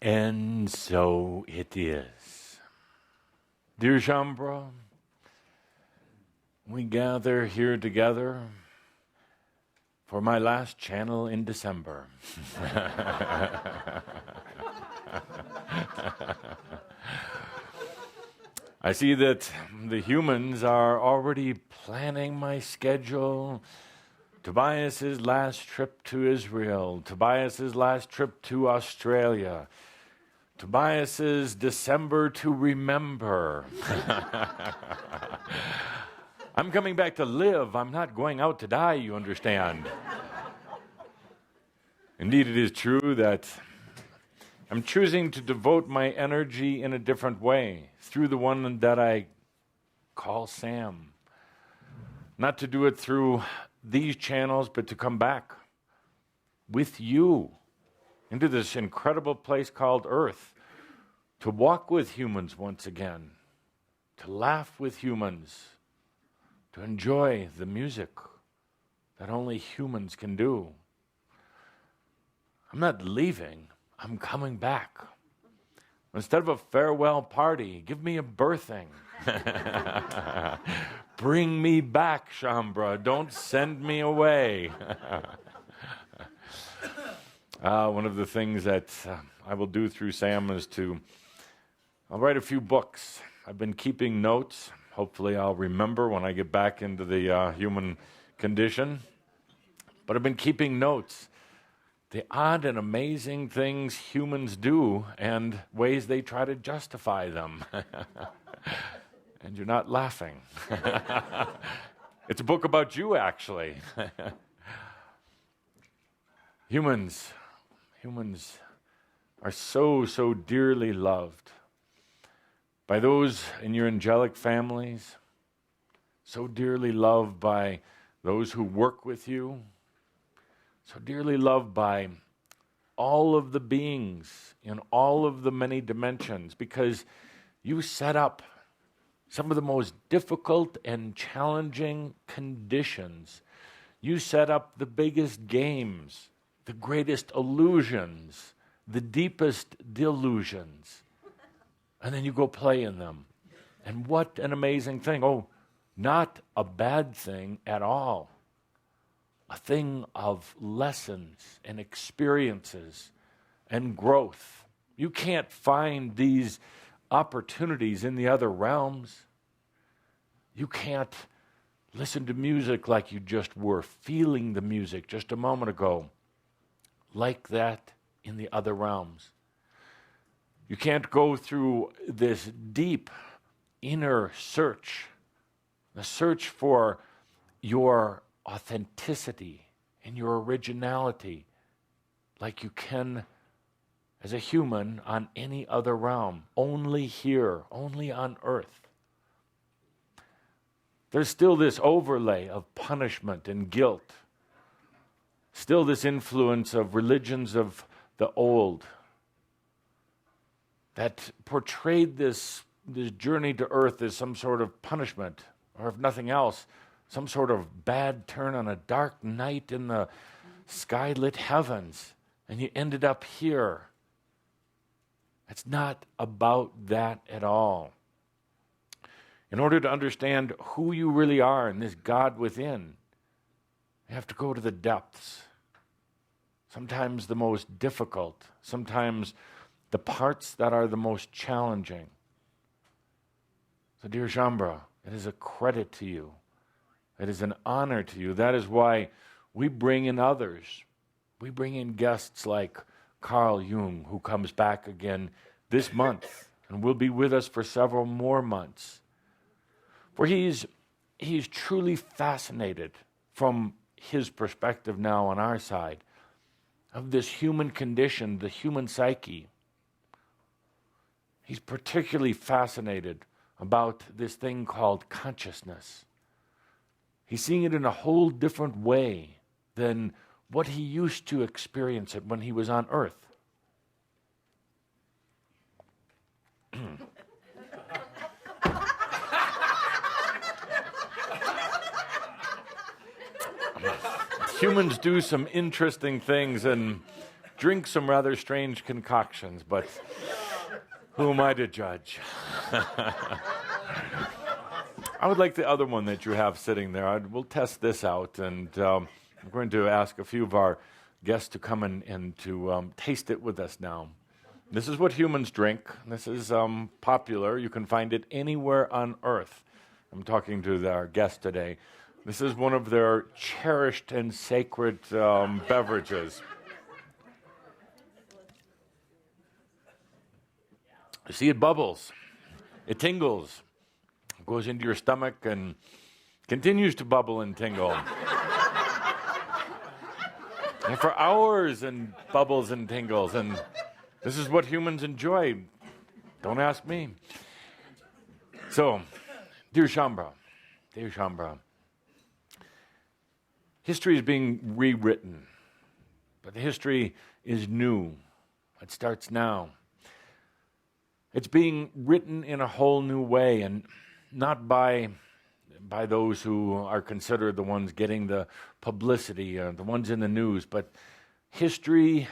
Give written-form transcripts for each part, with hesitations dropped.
And so it is. Dear Shambra, we gather here together for my last channel in December. I see that the humans are already planning my schedule. Tobias's last trip to Israel, Tobias's last trip to Australia, Tobias's December to remember. I'm coming back to live. I'm not going out to die, you understand. Indeed, it is true that I'm choosing to devote my energy in a different way, through the one that I call Sam. Not to do it through these channels, but to come back with you into this incredible place called Earth, to walk with humans once again, to laugh with humans, to enjoy the music that only humans can do. I'm not leaving, I'm coming back. Instead of a farewell party, give me a birthing. Bring me back, Shambra. Don't send me away. One of the things that I will do through Sam is I'll write a few books. I've been keeping notes. Hopefully I'll remember when I get back into the human condition. But I've been keeping notes. The odd and amazing things humans do and ways they try to justify them. And you're not laughing. It's a book about you, actually. Humans are so dearly loved by those in your angelic families, so dearly loved by those who work with you, so dearly loved by all of the beings in all of the many dimensions, because you set up some of the most difficult and challenging conditions. You set up the biggest games, the greatest illusions, the deepest delusions, and then you go play in them. And what an amazing thing. Oh, not a bad thing at all. A thing of lessons and experiences and growth. You can't find these opportunities in the other realms. You can't listen to music like you just were feeling the music just a moment ago, like that in the other realms. You can't go through this deep inner search, the search for your authenticity and your originality, like you can as a human on any other realm, only here, only on Earth. There's still this overlay of punishment and guilt, still this influence of religions of the old that portrayed this journey to Earth as some sort of punishment, or if nothing else, some sort of bad turn on a dark night in the sky-lit heavens, and you ended up here. It's not about that at all. In order to understand who you really are and this God within, you have to go to the depths. Sometimes the most difficult, sometimes the parts that are the most challenging. So, dear Shambra, it is a credit to you. It is an honor to you. That is why we bring in others. We bring in guests like Carl Jung, who comes back again this month and will be with us for several more months. For he's truly fascinated from his perspective now on our side of this human condition, the human psyche. He's particularly fascinated about this thing called consciousness. He's seeing it in a whole different way than what he used to experience it when he was on Earth. Humans do some interesting things, and drink some rather strange concoctions, but who am I to judge? I would like the other one that you have sitting there. We'll test this out, and I'm going to ask a few of our guests to come and to taste it with us now. This is what humans drink. This is popular. You can find it anywhere on earth. I'm talking to our guest today. This is one of their cherished and sacred beverages. You see, it bubbles. It tingles. It goes into your stomach and continues to bubble and tingle. And for hours and bubbles and tingles. And this is what humans enjoy. Don't ask me. So, dear Shambra, history is being rewritten. But the history is new. It starts now. It's being written in a whole new way, and not by those who are considered the ones getting the publicity, the ones in the news, but history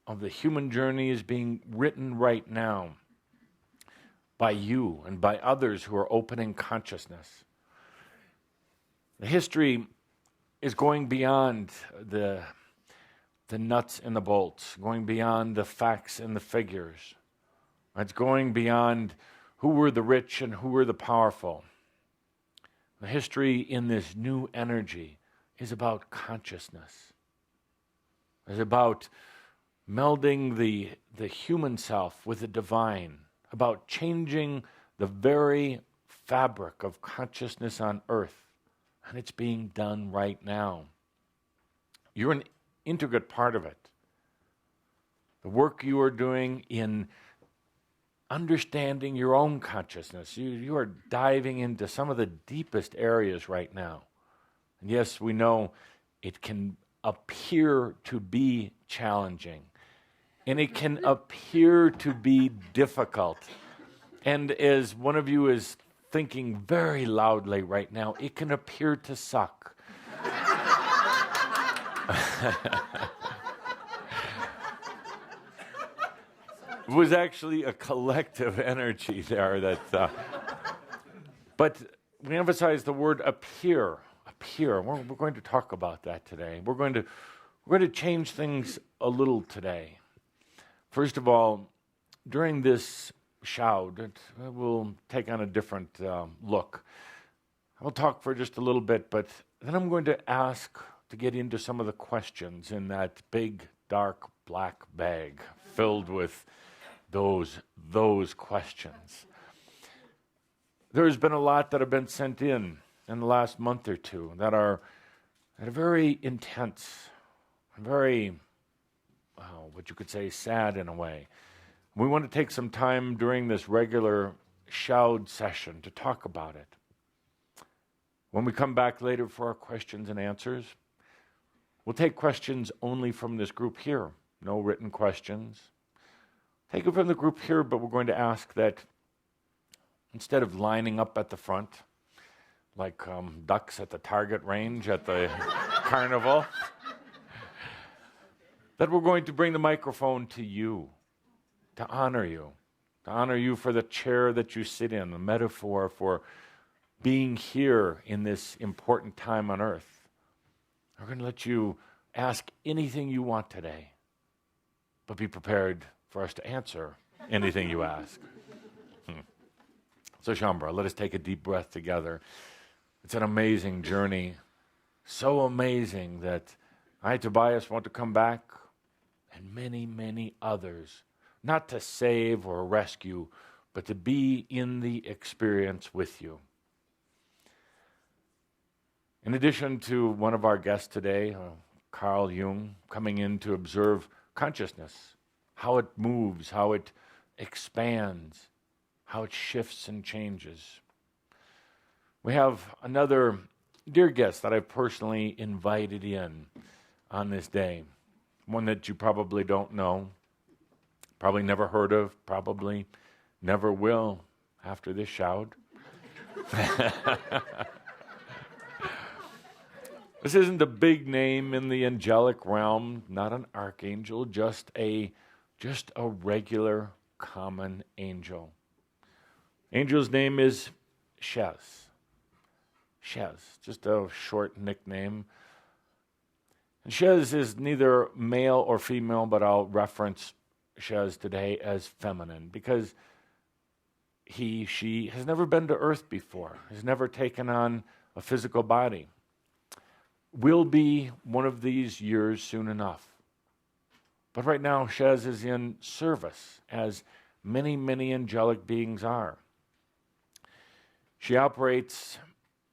of the human journey is being written right now by you and by others who are opening consciousness. The history is going beyond the nuts and the bolts, going beyond the facts and the figures. It's going beyond who were the rich and who were the powerful. The history in this new energy is about consciousness. It's about melding the human self with the divine, about changing the very fabric of consciousness on earth. And it's being done right now. You're an intricate part of it. The work you are doing in understanding your own consciousness. You are diving into some of the deepest areas right now. And yes, we know it can appear to be challenging. And it can appear to be difficult. And as one of you is thinking very loudly right now, it can appear to suck. It was actually a collective energy there that, but we emphasize the word appear. We're going to talk about that today. We're going to change things a little today. First of all, during this shout, we'll take on a different look. I'll talk for just a little bit, but then I'm going to ask to get into some of the questions in that big, dark, black bag filled with those questions. There's been a lot that have been sent in the last month or two that are very intense, very, what you could say, sad in a way. We want to take some time during this regular shout session to talk about it. When we come back later for our questions and answers, we'll take questions only from this group here. No written questions. Take it from the group here, but we're going to ask that instead of lining up at the front, like ducks at the target range at the carnival, that we're going to bring the microphone to you, to honor you for the chair that you sit in, the metaphor for being here in this important time on earth. We're going to let you ask anything you want today, but be prepared for us to answer anything you ask. So Shambra, let us take a deep breath together. It's an amazing journey, so amazing that I, Tobias, want to come back, and many, many others, not to save or rescue, but to be in the experience with you. In addition to one of our guests today, Carl Jung, coming in to observe consciousness, how it moves, how it expands, how it shifts and changes. We have another dear guest that I've personally invited in on this day, one that you probably don't know, probably never heard of, probably never will after this shout. This isn't a big name in the angelic realm, not an archangel, just a regular common angel. Angel's name is Shez. Shez, just a short nickname. And Shez is neither male or female, but I'll reference Shez today as feminine because she has never been to Earth before, has never taken on a physical body. Will be one of these years soon enough. But right now, Shez is in service, as many, many angelic beings are. She operates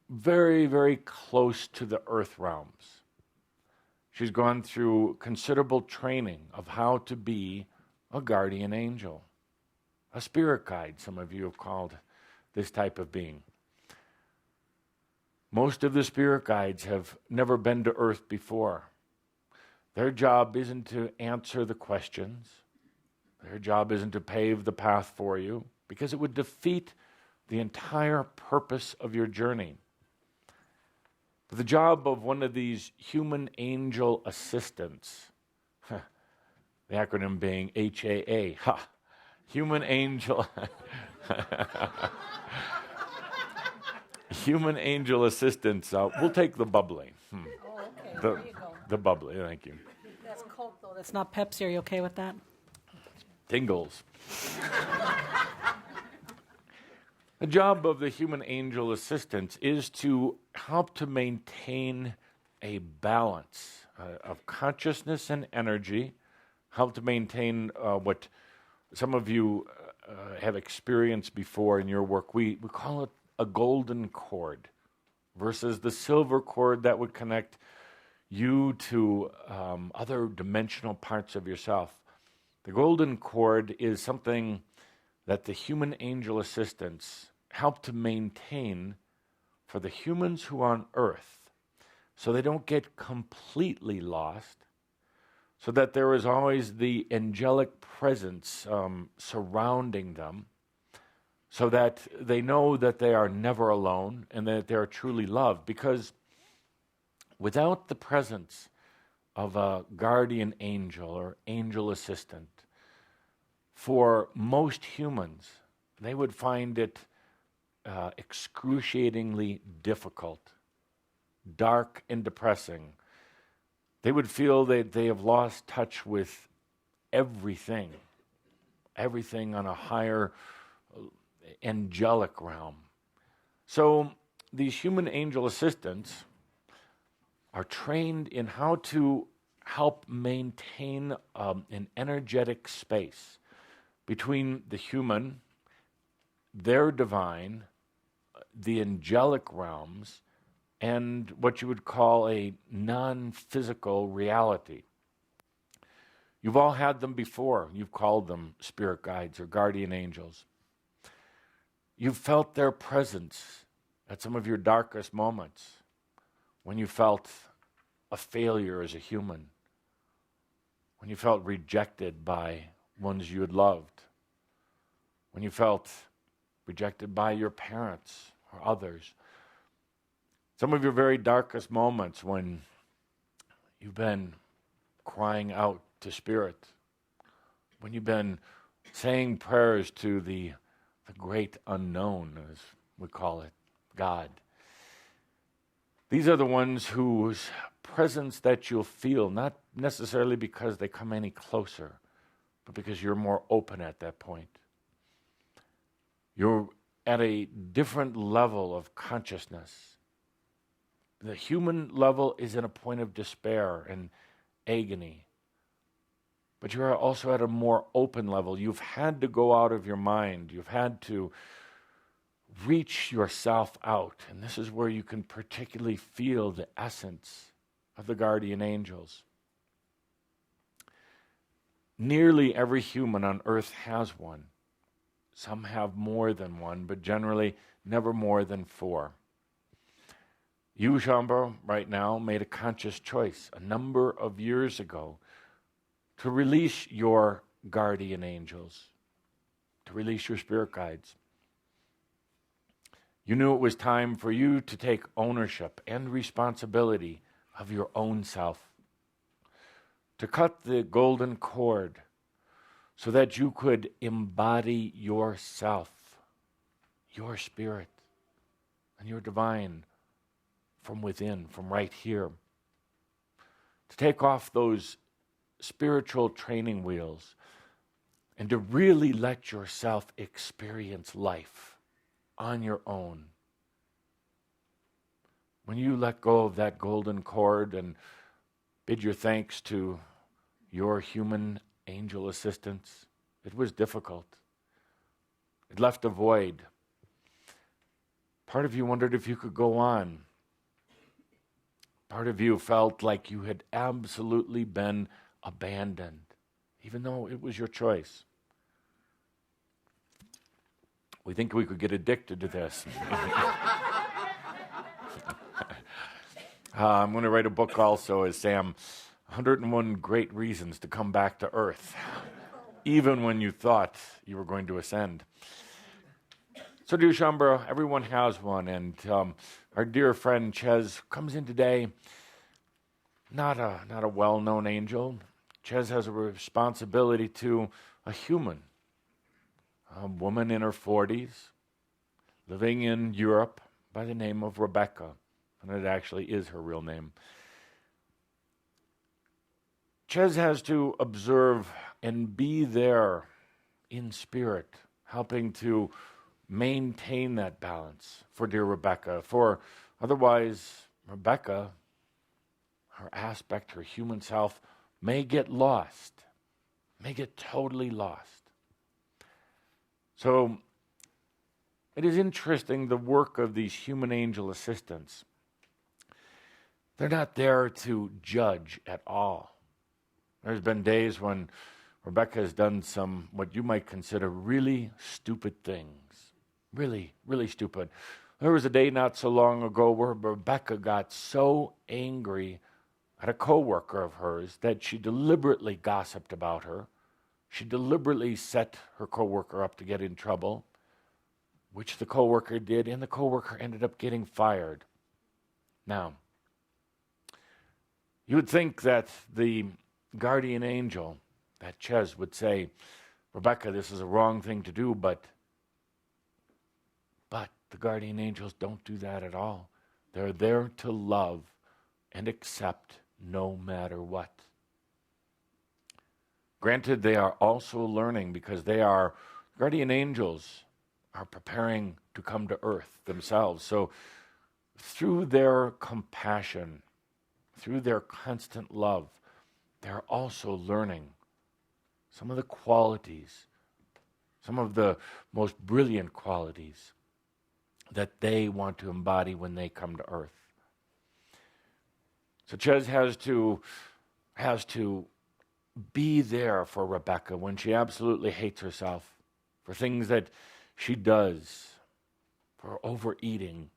very, very close to the earth realms. She's gone through considerable training of how to be a guardian angel, a spirit guide, some of you have called this type of being. Most of the spirit guides have never been to earth before. Their job isn't to answer the questions. Their job isn't to pave the path for you, because it would defeat the entire purpose of your journey. But the job of one of these human angel assistants, the acronym being HAA, human angel, human angel assistants, we'll take the bubbly. Oh, okay. There you go. The bubbly, thank you. That's Coke, though. That's not Pepsi. Are you okay with that? Tingles. The job of the human angel assistants is to help to maintain a balance of consciousness and energy, help to maintain what some of you have experienced before in your work. We call it a golden cord versus the silver cord that would connect you to other dimensional parts of yourself. The golden cord is something that the human angel assistants help to maintain for the humans who are on earth so they don't get completely lost, so that there is always the angelic presence surrounding them, so that they know that they are never alone and that they are truly loved. Because without the presence of a guardian angel or angel assistant, for most humans, they would find it excruciatingly difficult, dark and depressing. They would feel that they have lost touch with everything on a higher angelic realm. So these human angel assistants are trained in how to help maintain an energetic space between the human, their divine, the angelic realms, and what you would call a non-physical reality. You've all had them before. You've called them spirit guides or guardian angels. You've felt their presence at some of your darkest moments, when you felt a failure as a human, when you felt rejected by ones you had loved, when you felt rejected by your parents or others. Some of your very darkest moments when you've been crying out to Spirit, when you've been saying prayers to the great unknown, as we call it, God. These are the ones whose presence that you'll feel, not necessarily because they come any closer, but because you're more open at that point. You're at a different level of consciousness. The human level is in a point of despair and agony. But you're also at a more open level. You've had to go out of your mind. You've had to reach yourself out. And this is where you can particularly feel the essence of the guardian angels. Nearly every human on earth has one. Some have more than one, but generally never more than 4. You, Shamba, right now made a conscious choice a number of years ago to release your guardian angels, to release your spirit guides. You knew it was time for you to take ownership and responsibility of your own self, to cut the golden cord so that you could embody yourself, your spirit, and your divine from within, from right here. To take off those spiritual training wheels and to really let yourself experience life on your own. When you let go of that golden cord and bid your thanks to your human angel assistants, it was difficult. It left a void. Part of you wondered if you could go on. Part of you felt like you had absolutely been abandoned, even though it was your choice. We think we could get addicted to this. I'm going to write a book also as Sam, 101 Great Reasons to Come Back to Earth, even when you thought you were going to ascend. So dear Shaumbra, everyone has one, and our dear friend Ches comes in today, not a well-known angel. Ches has a responsibility to a human, a woman in her 40s, living in Europe by the name of Rebecca, and it actually is her real name. Ches has to observe and be there in spirit, helping to maintain that balance for dear Rebecca. For otherwise, Rebecca, her aspect, her human self, may get lost, may get totally lost. So it is interesting, the work of these human angel assistants. They're not there to judge at all. There's been days when Rebecca has done some, what you might consider really stupid things. Really, really stupid. There was a day not so long ago where Rebecca got so angry at a coworker of hers that she deliberately gossiped about her. She deliberately set her coworker up to get in trouble, which the coworker did, and the coworker ended up getting fired. Now, you would think that the guardian angel, that Ches, would say, Rebecca, this is a wrong thing to do, but the guardian angels don't do that at all. They're there to love and accept no matter what. Granted, they are also learning because guardian angels are preparing to come to earth themselves. So through their compassion, through their constant love, they're also learning some of the qualities, some of the most brilliant qualities that they want to embody when they come to earth. So Ches has to be there for Rebecca when she absolutely hates herself, for things that she does, for overeating.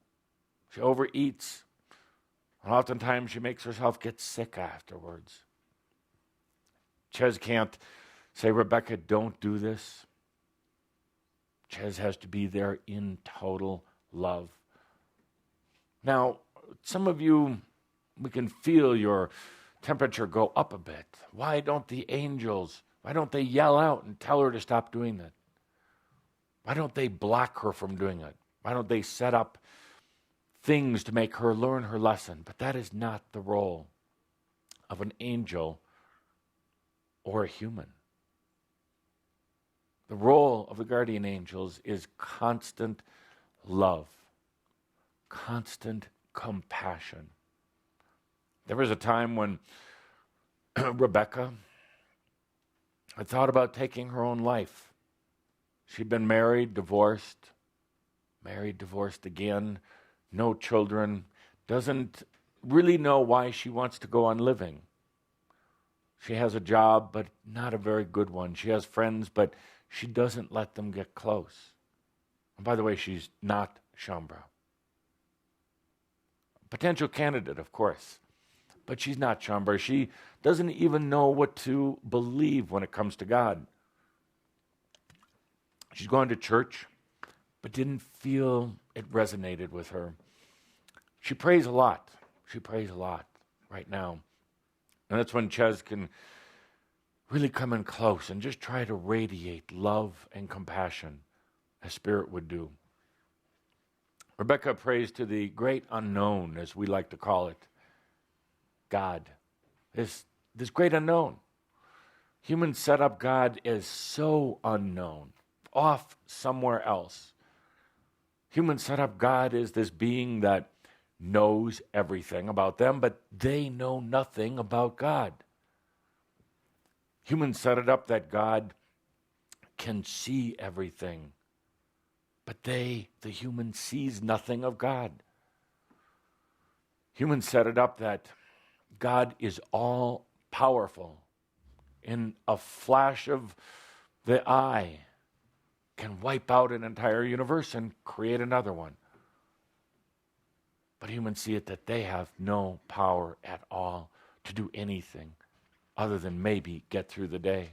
She overeats, and oftentimes she makes herself get sick afterwards. Ches can't say, Rebecca, don't do this. Ches has to be there in total love. Now, some of you, we can feel your temperature go up a bit. Why don't the angels, why don't they yell out and tell her to stop doing that? Why don't they block her from doing it? Why don't they set up things to make her learn her lesson? But that is not the role of an angel or a human. The role of the guardian angels is constant love, constant compassion. There was a time when Rebecca had thought about taking her own life. She'd been married, divorced again, no children, doesn't really know why she wants to go on living. She has a job, but not a very good one. She has friends, but she doesn't let them get close. And by the way, she's not Shaumbra. Potential candidate, of course, but she's not Shaumbra. She doesn't even know what to believe when it comes to God. She's gone to church, but didn't feel it resonated with her. She prays a lot. right now. And that's when Ches can really come in close and just try to radiate love and compassion as Spirit would do. Rebecca prays to the great unknown, as we like to call it, God. This great unknown. Humans set up God as so unknown, off somewhere else. Humans set up God as this being that knows everything about them, but they know nothing about God. Humans set it up that God can see everything, but the human, sees nothing of God. Humans set it up that God is all powerful. In a flash of the eye, can wipe out an entire universe and create another one. But humans see it that they have no power at all to do anything other than maybe get through the day.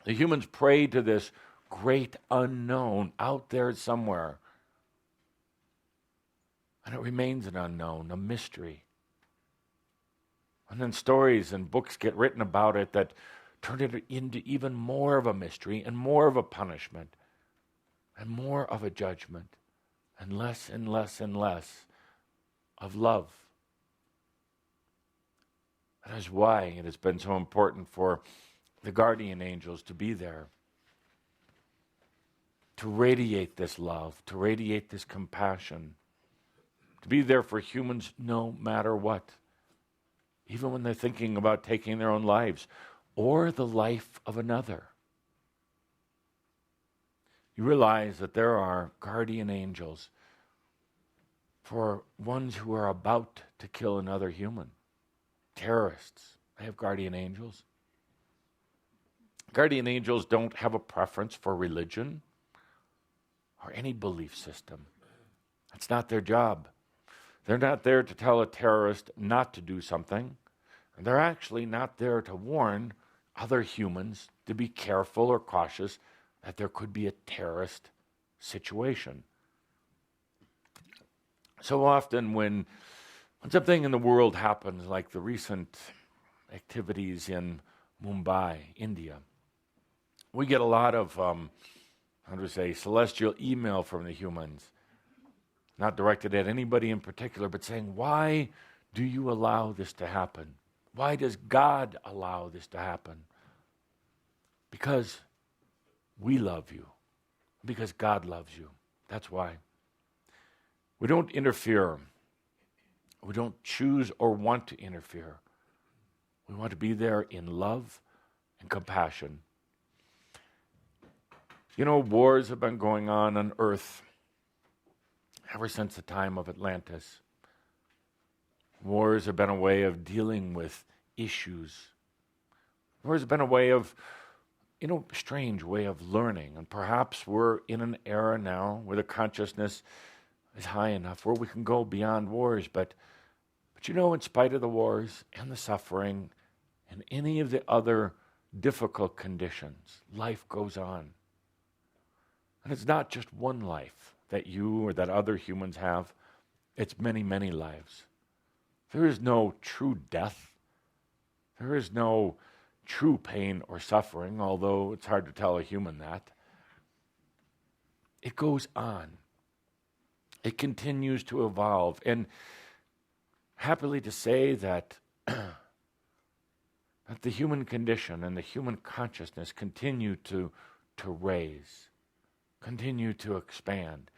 The humans pray to this great unknown out there somewhere. And it remains an unknown, a mystery. And then stories and books get written about it that turn it into even more of a mystery and more of a punishment and more of a judgment and less and less and less of love. That is why it has been so important for the guardian angels to be there, to radiate this love, to radiate this compassion, to be there for humans no matter what. Even when they're thinking about taking their own lives or the life of another. You realize that there are guardian angels for ones who are about to kill another human. Terrorists, they have guardian angels. Guardian angels don't have a preference for religion or any belief system. That's not their job. They're not there to tell a terrorist not to do something. And they're actually not there to warn other humans to be careful or cautious that there could be a terrorist situation. So often when something in the world happens, like the recent activities in Mumbai, India, we get a lot of, celestial email from the humans. Not directed at anybody in particular, but saying, why do you allow this to happen? Why does God allow this to happen? Because we love you. Because God loves you. That's why. We don't interfere. We don't choose or want to interfere. We want to be there in love and compassion. You know, wars have been going on Earth ever since the time of Atlantis. Wars have been a way of dealing with issues. Wars have been a way of, strange way of learning. And perhaps we're in an era now where the consciousness is high enough where we can go beyond wars. But in spite of the wars and the suffering and any of the other difficult conditions, life goes on. And it's not just one life that you or that other humans have. It's many, many lives. There is no true death. There is no true pain or suffering, although it's hard to tell a human that. It goes on. It continues to evolve. And happily to say that, that the human condition and the human consciousness continue to raise, continue to expand.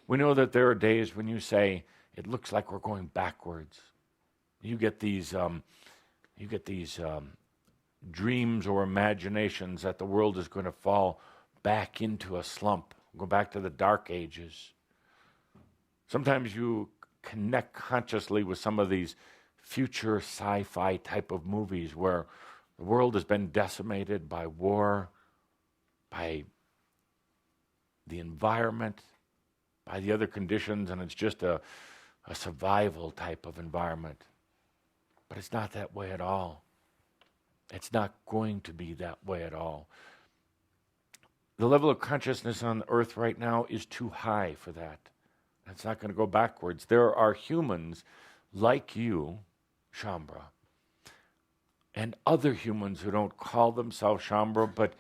We know that there are days when you say, it looks like we're going backwards. You get these dreams or imaginations that the world is going to fall back into a slump, go back to the dark ages. Sometimes you connect consciously with some of these future sci-fi type of movies where the world has been decimated by war, by the environment, by the other conditions, and it's just a survival type of environment. But it's not that way at all. It's not going to be that way at all. The level of consciousness on the earth right now is too high for that. It's not going to go backwards. There are humans like you, Shambra, and other humans who don't call themselves Shambra, but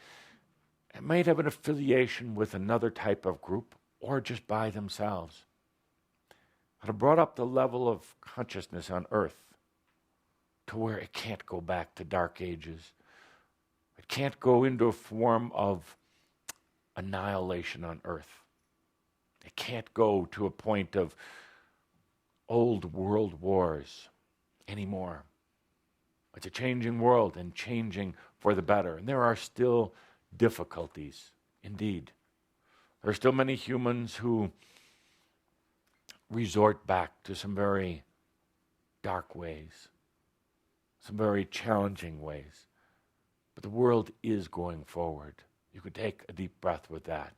might have an affiliation with another type of group or just by themselves, that have brought up the level of consciousness on earth to where it can't go back to dark ages. It can't go into a form of annihilation on earth. It can't go to a point of old world wars anymore. It's a changing world and changing for the better. And there are still difficulties, indeed. There are still many humans who resort back to some very dark ways, some very challenging ways. But the world is going forward. You could take a deep breath with that.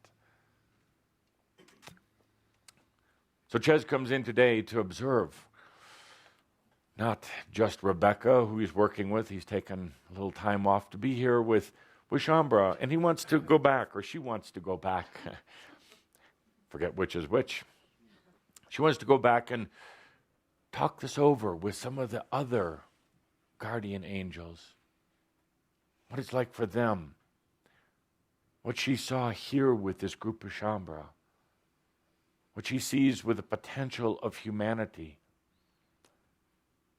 So Ches comes in today to observe not just Rebecca, who he's working with. He's taken a little time off to be here with Shambra, and he wants to go back, or she wants to go back. Forget which is which. She wants to go back and talk this over with some of the other guardian angels. What it's like for them. What she saw here with this group of Shambra. What she sees with the potential of humanity.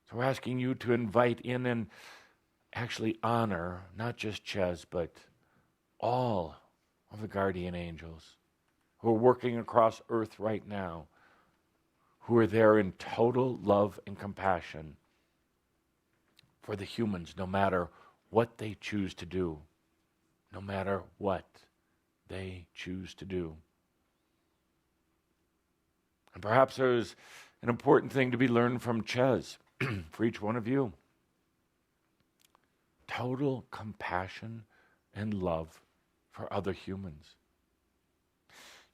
So we're asking you to invite in and actually honor not just Ches, but all of the guardian angels who are working across earth right now, who are there in total love and compassion for the humans, no matter what they choose to do, no matter what they choose to do. And perhaps there's an important thing to be learned from Ches for each one of you. Total compassion and love for other humans.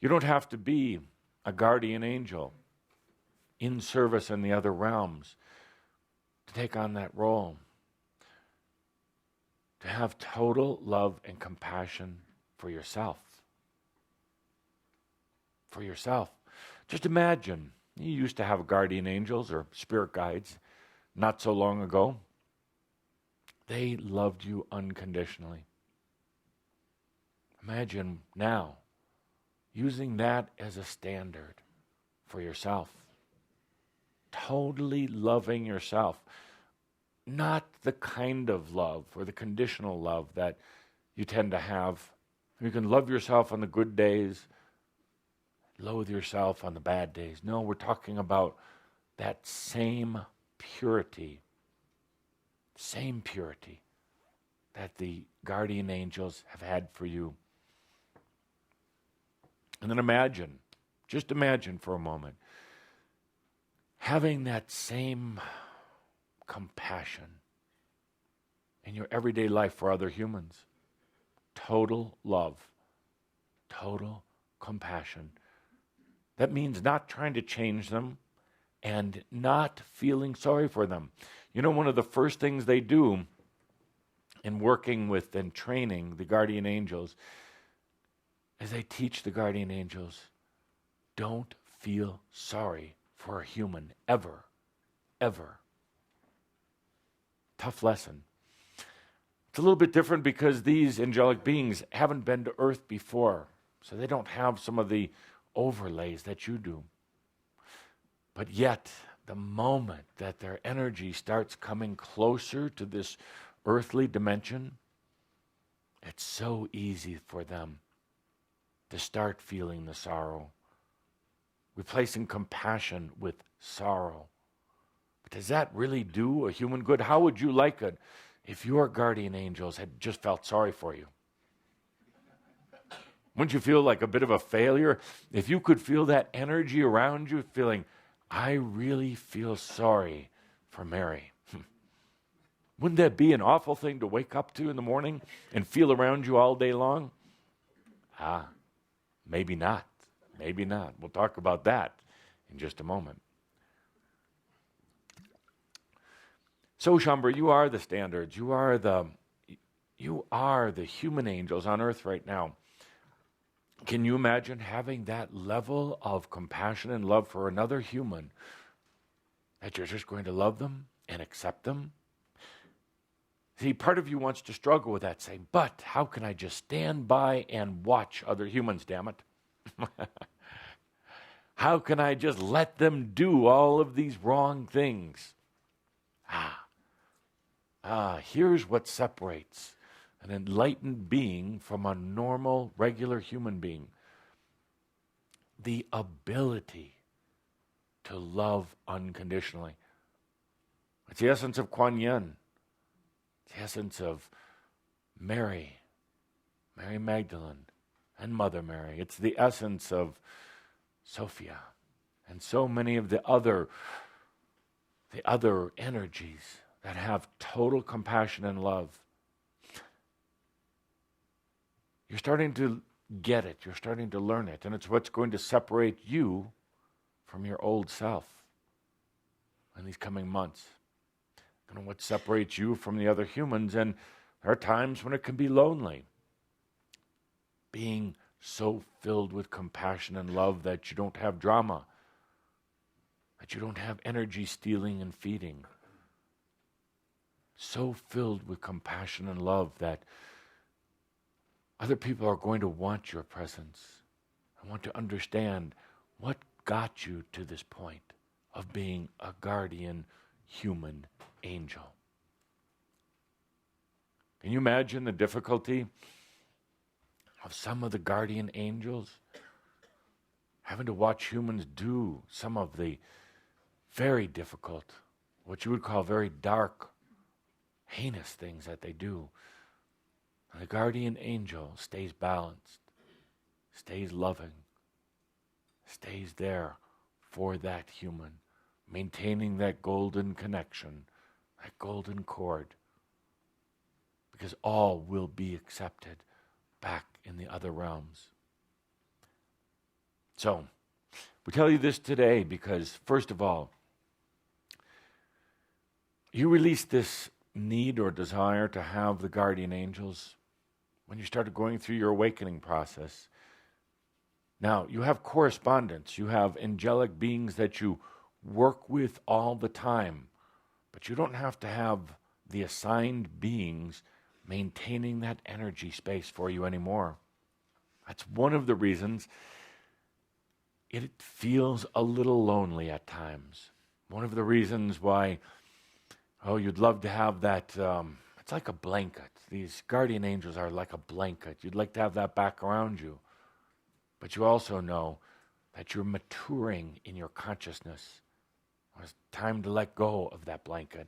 You don't have to be a guardian angel in service in the other realms to take on that role. To have total love and compassion for yourself. For yourself. Just imagine, you used to have guardian angels or spirit guides not so long ago. They loved you unconditionally. Imagine now using that as a standard for yourself. Totally loving yourself. Not the kind of love or the conditional love that you tend to have. You can love yourself on the good days, loathe yourself on the bad days. No, we're talking about that same purity that the guardian angels have had for you. And then just imagine for a moment, having that same compassion in your everyday life for other humans. Total love, total compassion. That means not trying to change them and not feeling sorry for them. You know, one of the first things they do in working with and training the guardian angels is they teach the guardian angels, don't feel sorry for a human, ever, ever. Tough lesson. It's a little bit different because these angelic beings haven't been to earth before, so they don't have some of the overlays that you do. But yet, the moment that their energy starts coming closer to this earthly dimension, it's so easy for them to start feeling the sorrow, replacing compassion with sorrow. But does that really do a human good? How would you like it if your guardian angels had just felt sorry for you? Wouldn't you feel like a bit of a failure if you could feel that energy around you feeling, I really feel sorry for Mary? Wouldn't that be an awful thing to wake up to in the morning and feel around you all day long? Maybe not. Maybe not. We'll talk about that in just a moment. So, Shambra, you are the standards. You are the human angels on earth right now. Can you imagine having that level of compassion and love for another human That you're just going to love them and accept them? See, part of you wants to struggle with that, saying, but how can I just stand by and watch other humans, damn it? How can I just let them do all of these wrong things? Here's what separates an enlightened being from a normal, regular human being. The ability to love unconditionally. It's the essence of Kuan Yin. It's the essence of Mary Magdalene, and Mother Mary. It's the essence of Sophia and so many of the other energies that have total compassion and love. You're starting to get it. You're starting to learn it. And it's what's going to separate you from your old self in these coming months. And what separates you from the other humans. And there are times when it can be lonely. Being so filled with compassion and love that you don't have drama. That you don't have energy stealing and feeding. So filled with compassion and love that other people are going to want your presence. I want to understand what got you to this point of being a guardian human angel. Can you imagine the difficulty of some of the guardian angels having to watch humans do some of the very difficult, what you would call very dark, heinous things that they do? And the guardian angel stays balanced, stays loving, stays there for that human, maintaining that golden connection, that golden cord, because all will be accepted back in the other realms. So, we tell you this today because, first of all, you release this need or desire to have the guardian angels when you started going through your awakening process. Now, you have correspondence. You have angelic beings that you work with all the time. But you don't have to have the assigned beings maintaining that energy space for you anymore. That's one of the reasons it feels a little lonely at times. One of the reasons why, you'd love to have that, it's like a blanket. These guardian angels are like a blanket. You'd like to have that back around you. But you also know that you're maturing in your consciousness. It's time to let go of that blanket.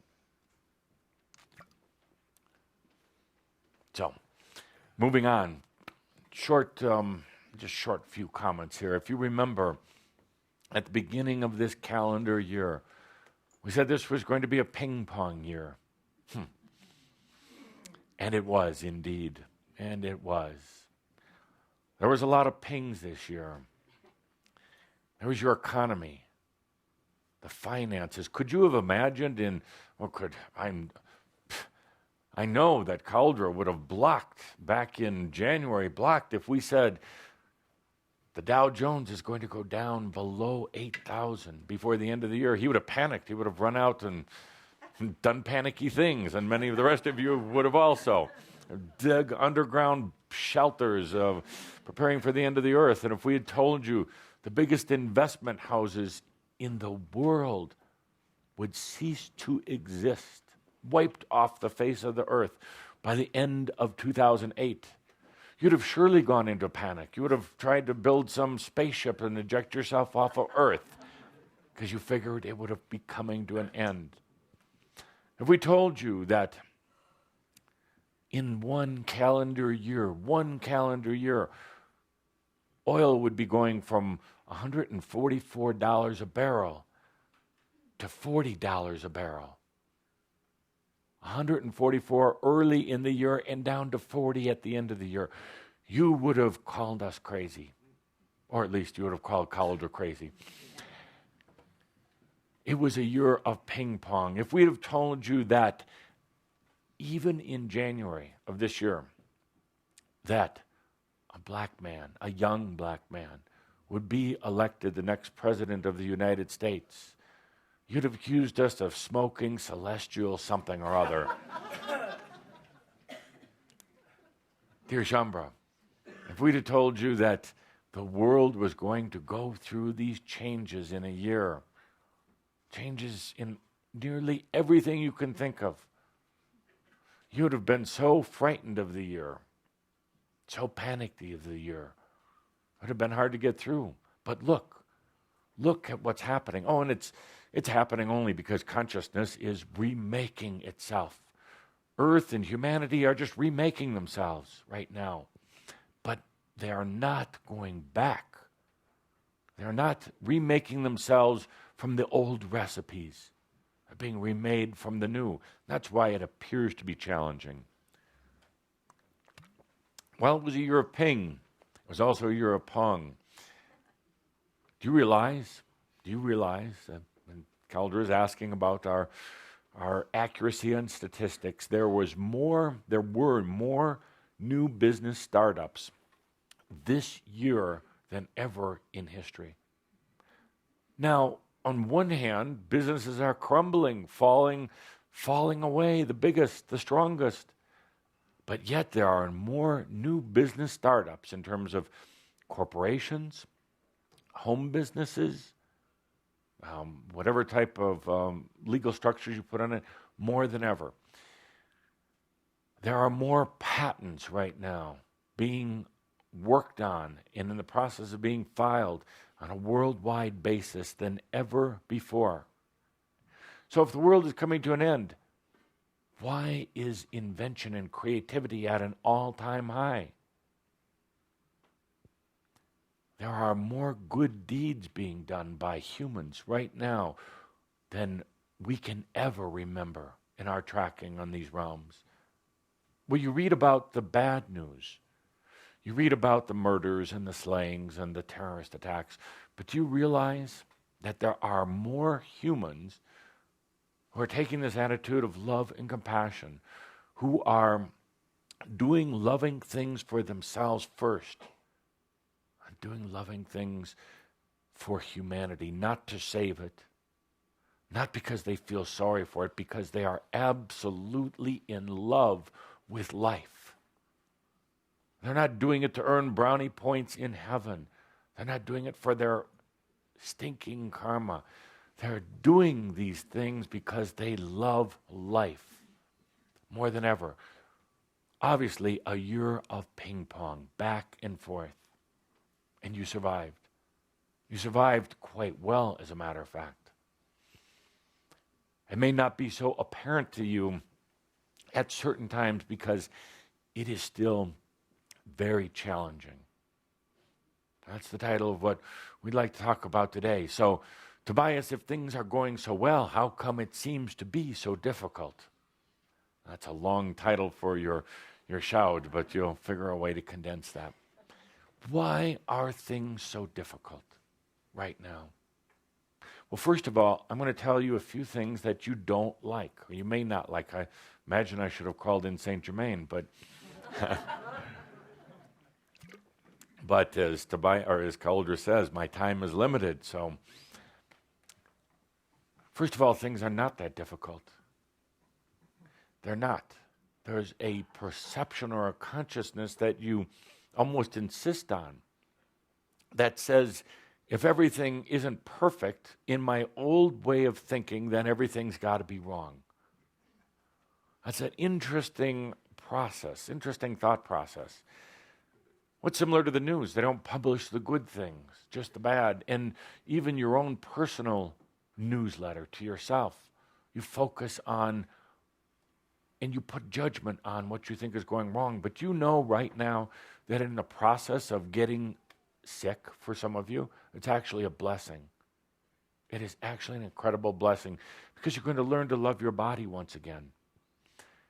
So, moving on. Short few comments here. If you remember, at the beginning of this calendar year, we said this was going to be a ping pong year. And it was indeed. And it was. There was a lot of pings this year. There was your economy, the finances. Could you have imagined I know that Caldera would have blocked back in January, if we said the Dow Jones is going to go down below 8,000 before the end of the year. He would have panicked. He would have run out and done panicky things, and many of the rest of you would have also dug underground shelters, preparing for the end of the earth. And if we had told you the biggest investment houses in the world would cease to exist, wiped off the face of the earth by the end of 2008, you'd have surely gone into panic. You would have tried to build some spaceship and eject yourself off of Earth because you figured it would have be coming to an end. If we told you that in one calendar year, oil would be going from $144 a barrel to $40 a barrel. 144 early in the year and down to 40 at the end of the year, you would have called us crazy. Or at least you would have called Caldera crazy. It was a year of ping pong. If we'd have told you that even in January of this year, that a black man, a young black man, would be elected the next president of the United States, you'd have accused us of smoking celestial something or other. Dear Shambra, if we'd have told you that the world was going to go through these changes in a year, changes in nearly everything you can think of, you would have been so frightened of the year, so panicked of the year. It would have been hard to get through. But look at what's happening. Oh, and it's happening only because consciousness is remaking itself. Earth and humanity are just remaking themselves right now. But they are not going back. They're not remaking themselves from the old recipes. They're being remade from the new. That's why it appears to be challenging. Well, it was a year of ping. It was also a year of pong. Do you realize, and Calder is asking about our accuracy on statistics, there were more new business startups this year than ever in history. Now, on one hand, businesses are crumbling, falling away, the biggest, the strongest. But yet there are more new business startups in terms of corporations, home businesses, whatever type of legal structures you put on it, more than ever. There are more patents right now being worked on and in the process of being filed on a worldwide basis than ever before. So if the world is coming to an end, why is invention and creativity at an all-time high? There are more good deeds being done by humans right now than we can ever remember in our tracking on these realms. Well, you read about the bad news. You read about the murders and the slayings and the terrorist attacks, but do you realize that there are more humans who are taking this attitude of love and compassion, who are doing loving things for themselves first, and doing loving things for humanity, not to save it, not because they feel sorry for it, because they are absolutely in love with life. They're not doing it to earn brownie points in heaven. They're not doing it for their stinking karma. They're doing these things because they love life more than ever. Obviously, a year of ping pong, back and forth. And you survived. You survived quite well, as a matter of fact. It may not be so apparent to you at certain times because it is still very challenging. That's the title of what we'd like to talk about today. So, Tobias, if things are going so well, how come it seems to be so difficult? That's a long title for your shout, but you'll figure a way to condense that. Why are things so difficult right now? Well, first of all, I'm going to tell you a few things that you don't like, or you may not like. I imagine I should have called in Saint Germain, but but as Tobias, or as Calder says, my time is limited. So, first of all, things are not that difficult. They're not. There's a perception or a consciousness that you almost insist on that says, if everything isn't perfect in my old way of thinking, then everything's got to be wrong. That's an interesting process, interesting thought process. What's similar to the news? They don't publish the good things, just the bad. And even your own personal newsletter to yourself, you focus on and you put judgment on what you think is going wrong. But you know right now that in the process of getting sick for some of you, it's actually a blessing. It is actually an incredible blessing because you're going to learn to love your body once again.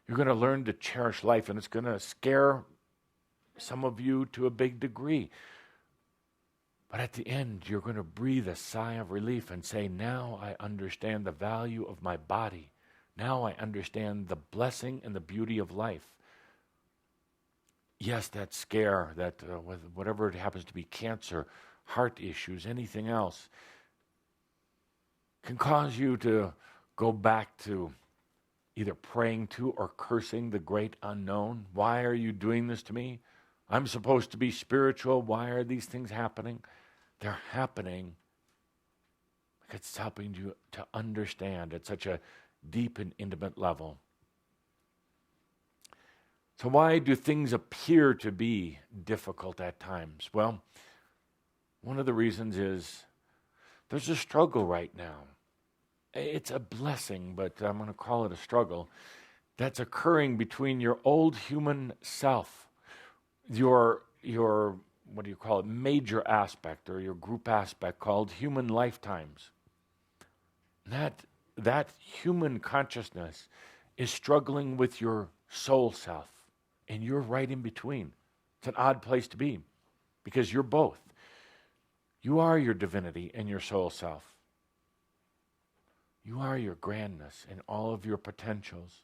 You're going to learn to cherish life, and it's going to scare some of you to a big degree. But at the end, you're going to breathe a sigh of relief and say, now I understand the value of my body. Now I understand the blessing and the beauty of life. Yes, that scare, that whatever it happens to be, cancer, heart issues, anything else, can cause you to go back to either praying to or cursing the great unknown. Why are you doing this to me? I'm supposed to be spiritual. Why are these things happening? They're happening because it's helping you to understand at such a deep and intimate level. So why do things appear to be difficult at times? Well, one of the reasons is there's a struggle right now. It's a blessing, but I'm going to call it a struggle that's occurring between your old human self, your what do you call it, major aspect or your group aspect called human lifetimes. That human consciousness is struggling with your soul self, and you're right in between. It's an odd place to be because you're both. You are your divinity and your soul self. You are your grandness and all of your potentials.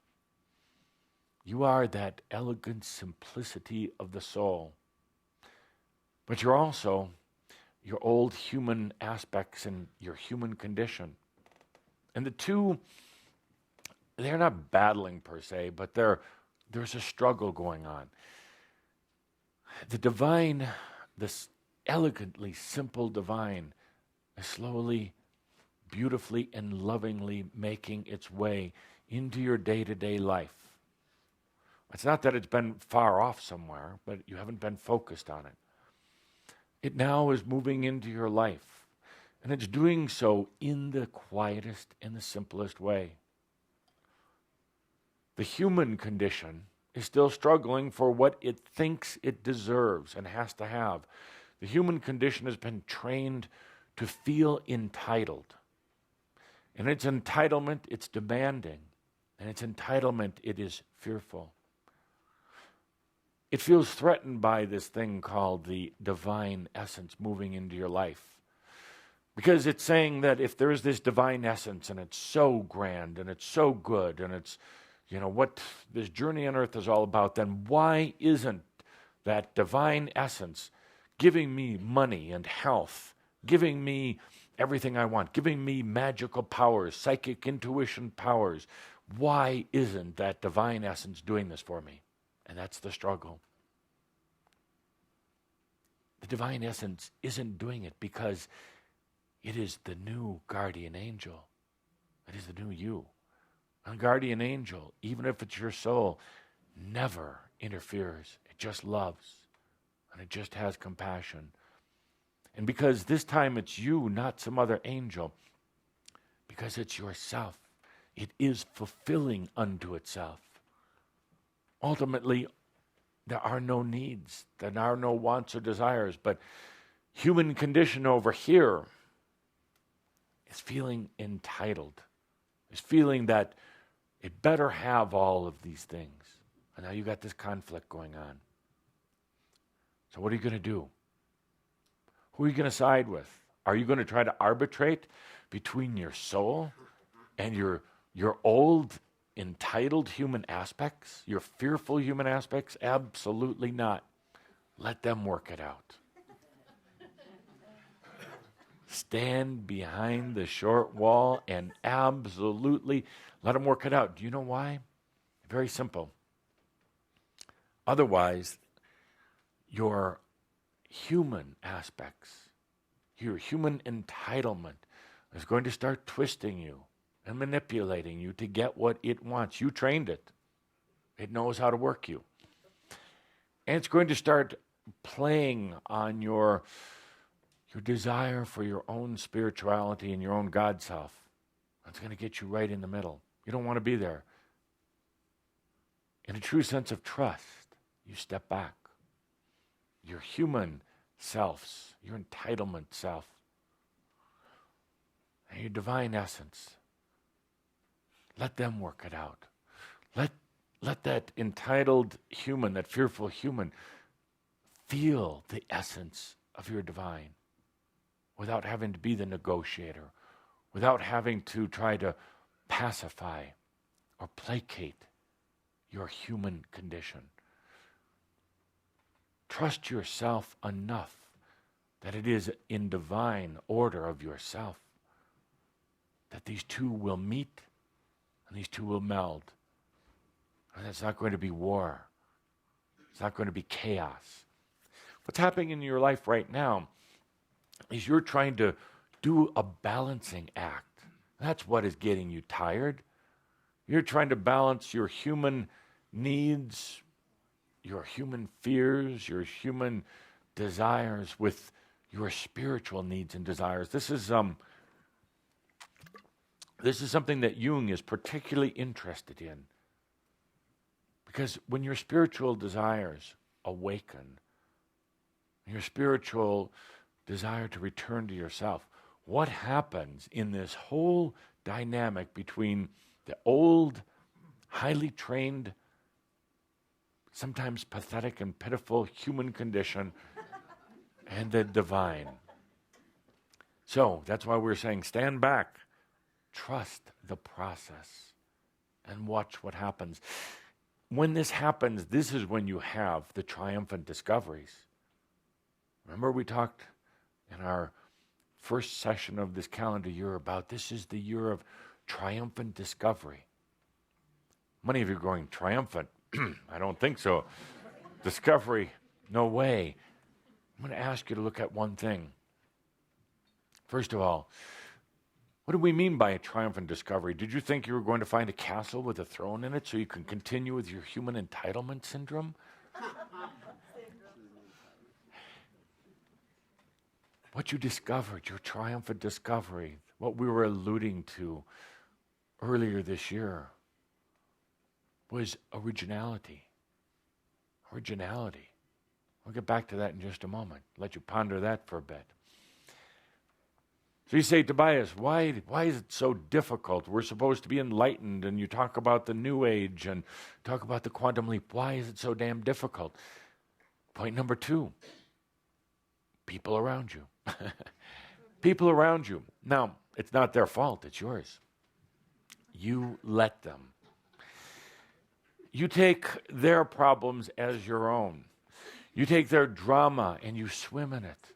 You are that elegant simplicity of the soul. But you're also your old human aspects and your human condition. And the two, they're not battling per se, but there's a struggle going on. The divine, this elegantly simple divine, is slowly, beautifully, and lovingly making its way into your day-to-day life. It's not that it's been far off somewhere, but you haven't been focused on it. It now is moving into your life, and it's doing so in the quietest and the simplest way. The human condition is still struggling for what it thinks it deserves and has to have. The human condition has been trained to feel entitled. And its entitlement, it's demanding. And its entitlement, it is fearful. It feels threatened by this thing called the divine essence moving into your life. Because it's saying that if there's this divine essence and it's so grand and it's so good and it's, what this journey on earth is all about, then why isn't that divine essence giving me money and health, giving me everything I want, giving me magical powers, psychic intuition powers? Why isn't that divine essence doing this for me? And that's the struggle. The divine essence isn't doing it because it is the new guardian angel. It is the new you. A guardian angel, even if it's your soul, never interferes. It just loves, and it just has compassion. And because this time it's you, not some other angel, because it's yourself, it is fulfilling unto itself. Ultimately, there are no needs, there are no wants or desires, but human condition over here is feeling entitled, is feeling that it better have all of these things. And now you got this conflict going on. So what are you going to do? Who are you going to side with? Are you going to try to arbitrate between your soul and your old entitled human aspects, your fearful human aspects? Absolutely not. Let them work it out. Stand behind the short wall and absolutely let them work it out. Do you know why? Very simple. Otherwise, your human aspects, your human entitlement is going to start twisting you and manipulating you to get what it wants. You trained it. It knows how to work you. And it's going to start playing on your desire for your own spirituality and your own God self. It's going to get you right in the middle. You don't want to be there. In a true sense of trust, you step back. Your human selves, your entitlement self, and your divine essence, let them work it out. Let that entitled human, that fearful human, feel the essence of your divine without having to be the negotiator, without having to try to pacify or placate your human condition. Trust yourself enough that it is in divine order of yourself that these two will meet and these two will meld. And it's not going to be war. It's not going to be chaos. What's happening in your life right now is you're trying to do a balancing act. That's what is getting you tired. You're trying to balance your human needs, your human fears, your human desires with your spiritual needs and desires. This is something that Jung is particularly interested in. Because when your spiritual desires awaken, your spiritual desire to return to yourself, what happens in this whole dynamic between the old, highly trained, sometimes pathetic and pitiful human condition and the divine? So that's why we're saying stand back, trust the process, and watch what happens. When this happens, this is when you have the triumphant discoveries. Remember we talked in our first session of this calendar year about this is the year of triumphant discovery. Many of you are going, triumphant? I don't think so. Discovery? No way. I'm going to ask you to look at one thing. First of all, what do we mean by a triumphant discovery? Did you think you were going to find a castle with a throne in it so you can continue with your human entitlement syndrome? What you discovered, your triumphant discovery, what we were alluding to earlier this year, was originality. Originality. We'll get back to that in just a moment. Let you ponder that for a bit. So you say, Tobias, why is it so difficult? We're supposed to be enlightened, and you talk about the New Age and talk about the quantum leap. Why is it so damn difficult? Point number 2, people around you. People around you. Now, it's not their fault, it's yours. You let them. You take their problems as your own. You take their drama and you swim in it.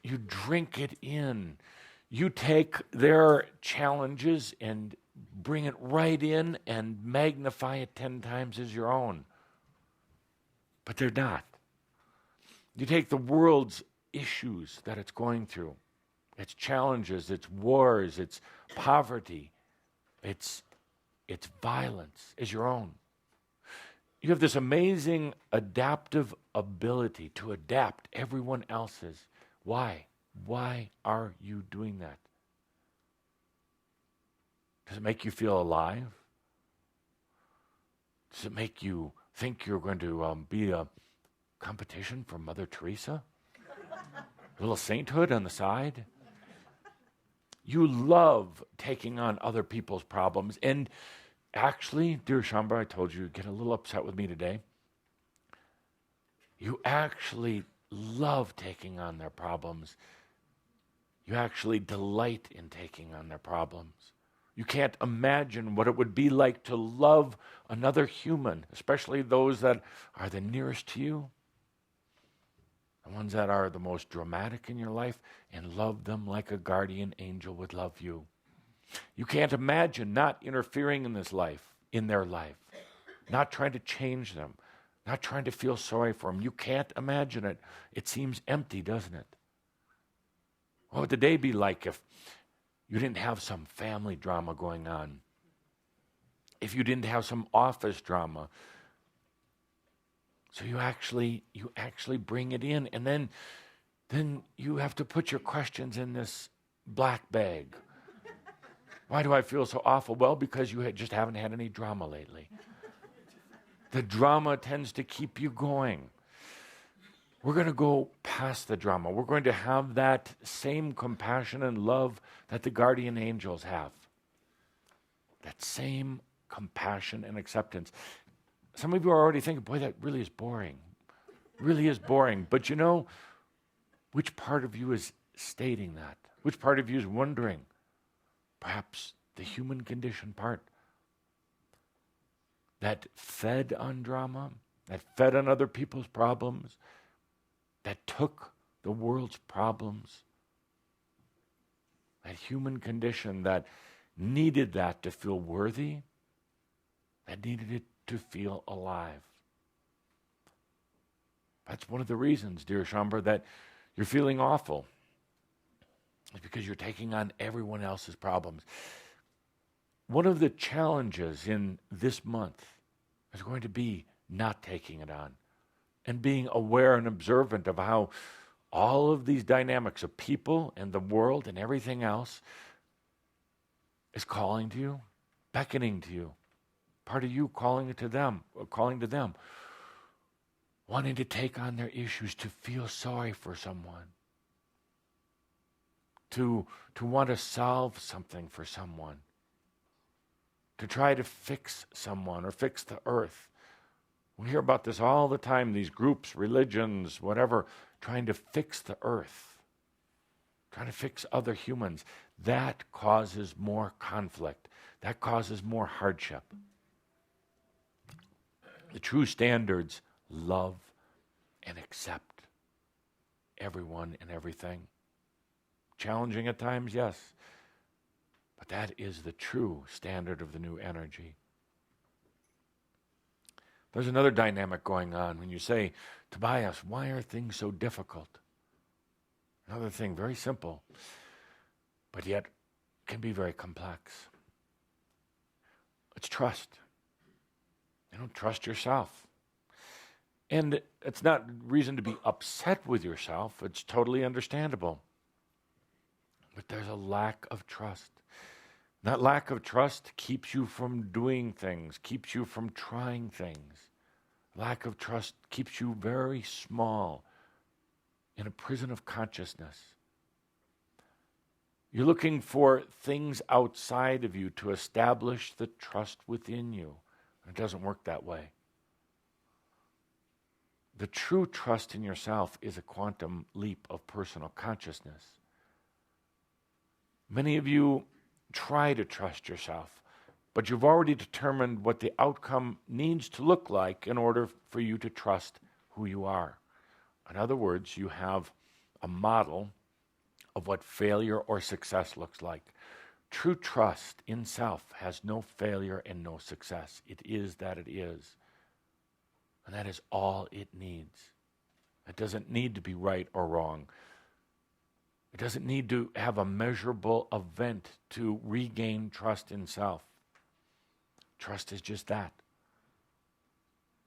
You drink it in. You take their challenges and bring it right in and magnify it 10 times as your own. But they're not. You take the world's issues that it's going through, its challenges, its wars, its poverty, its violence as your own. You have this amazing adaptive ability to adapt everyone else's. Why? Why are you doing that? Does it make you feel alive? Does it make you think you're going to be a competition for Mother Teresa? A little sainthood on the side? You love taking on other people's problems. And actually, dear Shamba, I told you, get a little upset with me today. You actually love taking on their problems. You actually delight in taking on their problems. You can't imagine what it would be like to love another human, especially those that are the nearest to you, the ones that are the most dramatic in your life, and love them like a guardian angel would love you. You can't imagine not interfering in this life, in their life, not trying to change them, not trying to feel sorry for them. You can't imagine it. It seems empty, doesn't it? What would the day be like if you didn't have some family drama going on? If you didn't have some office drama? So you actually bring it in, and then you have to put your questions in this black bag. Why do I feel so awful? Well, because you just haven't had any drama lately. The drama tends to keep you going. We're going to go past the drama. We're going to have that same compassion and love that the guardian angels have. That same compassion and acceptance. Some of you are already thinking, boy, that really is boring. Really is boring. But you know, which part of you is stating that? Which part of you is wondering? Perhaps the human condition part. That fed on drama, that fed on other people's problems, that took the world's problems that human condition that needed that to feel worthy, that needed it to feel alive. That's one of the reasons, dear Shambhar, that you're feeling awful. It's because you're taking on everyone else's problems. One of the challenges in this month is going to be not taking it on and being aware and observant of how all of these dynamics of people and the world and everything else is calling to you, beckoning to you. Part of you calling to them, wanting to take on their issues, to feel sorry for someone, to want to solve something for someone, to try to fix someone or fix the earth. We hear about this all the time, these groups, religions, whatever, trying to fix the earth, trying to fix other humans. That causes more conflict. That causes more hardship. The true standards love and accept everyone and everything. Challenging at times, yes, but that is the true standard of the new energy. There's another dynamic going on when you say, Tobias, why are things so difficult? Another thing, very simple, but yet can be very complex. It's trust. You don't trust yourself. And it's not reason to be upset with yourself. It's totally understandable. But there's a lack of trust. That lack of trust keeps you from doing things, keeps you from trying things. Lack of trust keeps you very small in a prison of consciousness. You're looking for things outside of you to establish the trust within you. It doesn't work that way. The true trust in yourself is a quantum leap of personal consciousness. Many of you try to trust yourself, but you've already determined what the outcome needs to look like in order for you to trust who you are. In other words, you have a model of what failure or success looks like. True trust in self has no failure and no success. It is that it is. And that is all it needs. It doesn't need to be right or wrong. It doesn't need to have a measurable event to regain trust in self. Trust is just that.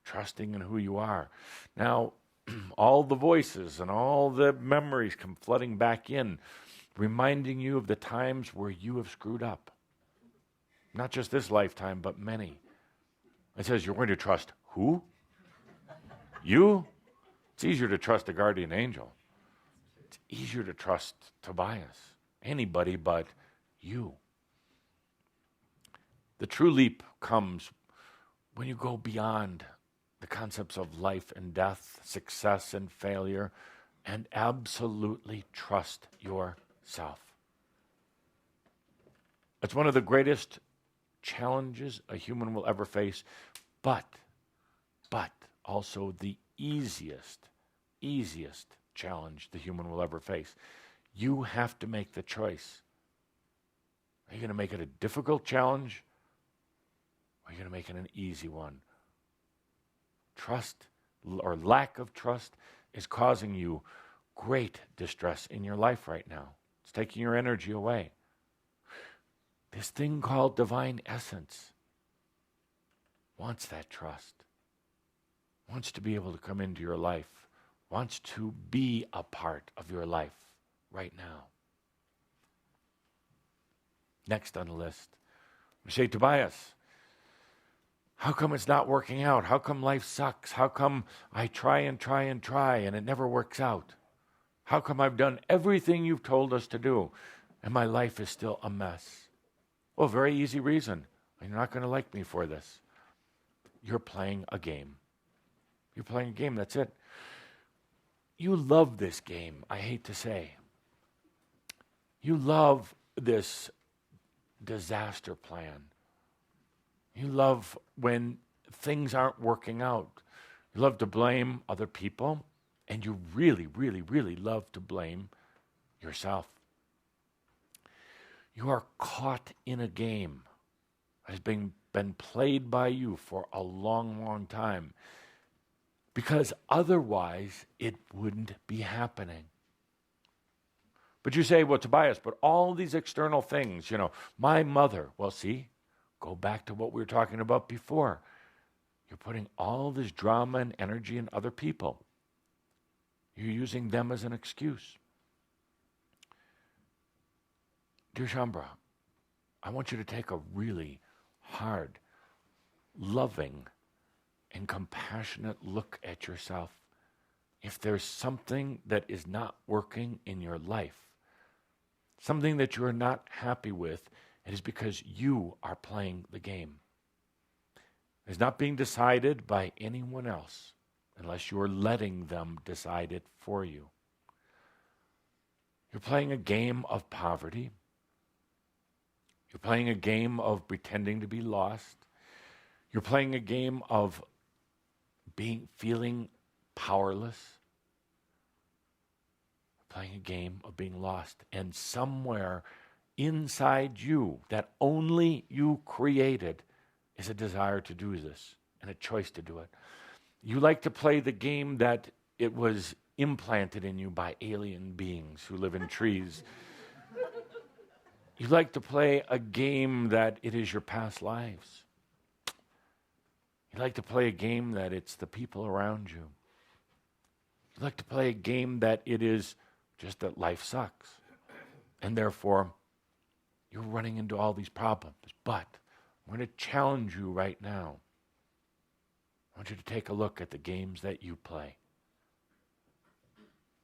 Trusting in who you are. Now, all the voices and all the memories come flooding back in, reminding you of the times where you have screwed up. Not just this lifetime, but many. It says you're going to trust who? You? It's easier to trust a guardian angel. It's easier to trust Tobias. Anybody but you. The true leap comes when you go beyond the concepts of life and death, success and failure, and absolutely trust yourself. It's one of the greatest challenges a human will ever face, but also the easiest challenge the human will ever face. You have to make the choice. Are you going to make it a difficult challenge, or are you going to make it an easy one? Trust or lack of trust is causing you great distress in your life right now. It's taking your energy away. This thing called divine essence wants that trust, wants to be able to come into your life, wants to be a part of your life right now. Next on the list, we say, Tobias, how come it's not working out? How come life sucks? How come I try and it never works out? How come I've done everything you've told us to do and my life is still a mess? Well, very easy reason. You're not going to like me for this. You're playing a game. You're playing a game, that's it. You love this game, I hate to say. You love this disaster plan. You love when things aren't working out. You love to blame other people, and you really love to blame yourself. You are caught in a game that has been played by you for a long, long time, because otherwise it wouldn't be happening. But you say, well, Tobias, but all these external things, my mother, well, see, go back to what we were talking about before. You're putting all this drama and energy in other people. You're using them as an excuse. Dear Shambra, I want you to take a really hard, loving, and compassionate look at yourself. If there's something that is not working in your life, something that you are not happy with, it is because you are playing the game. It's not being decided by anyone else unless you're letting them decide it for you. You're playing a game of poverty. You're playing a game of pretending to be lost. You're playing a game of feeling powerless. You're playing a game of being lost. And somewhere inside you that only you created is a desire to do this and a choice to do it. You like to play the game that it was implanted in you by alien beings who live in trees. You like to play a game that it is your past lives. You like to play a game that it's the people around you. You like to play a game that it is just that life sucks. And therefore, you're running into all these problems. But I'm going to challenge you right now. I want you to take a look at the games that you play.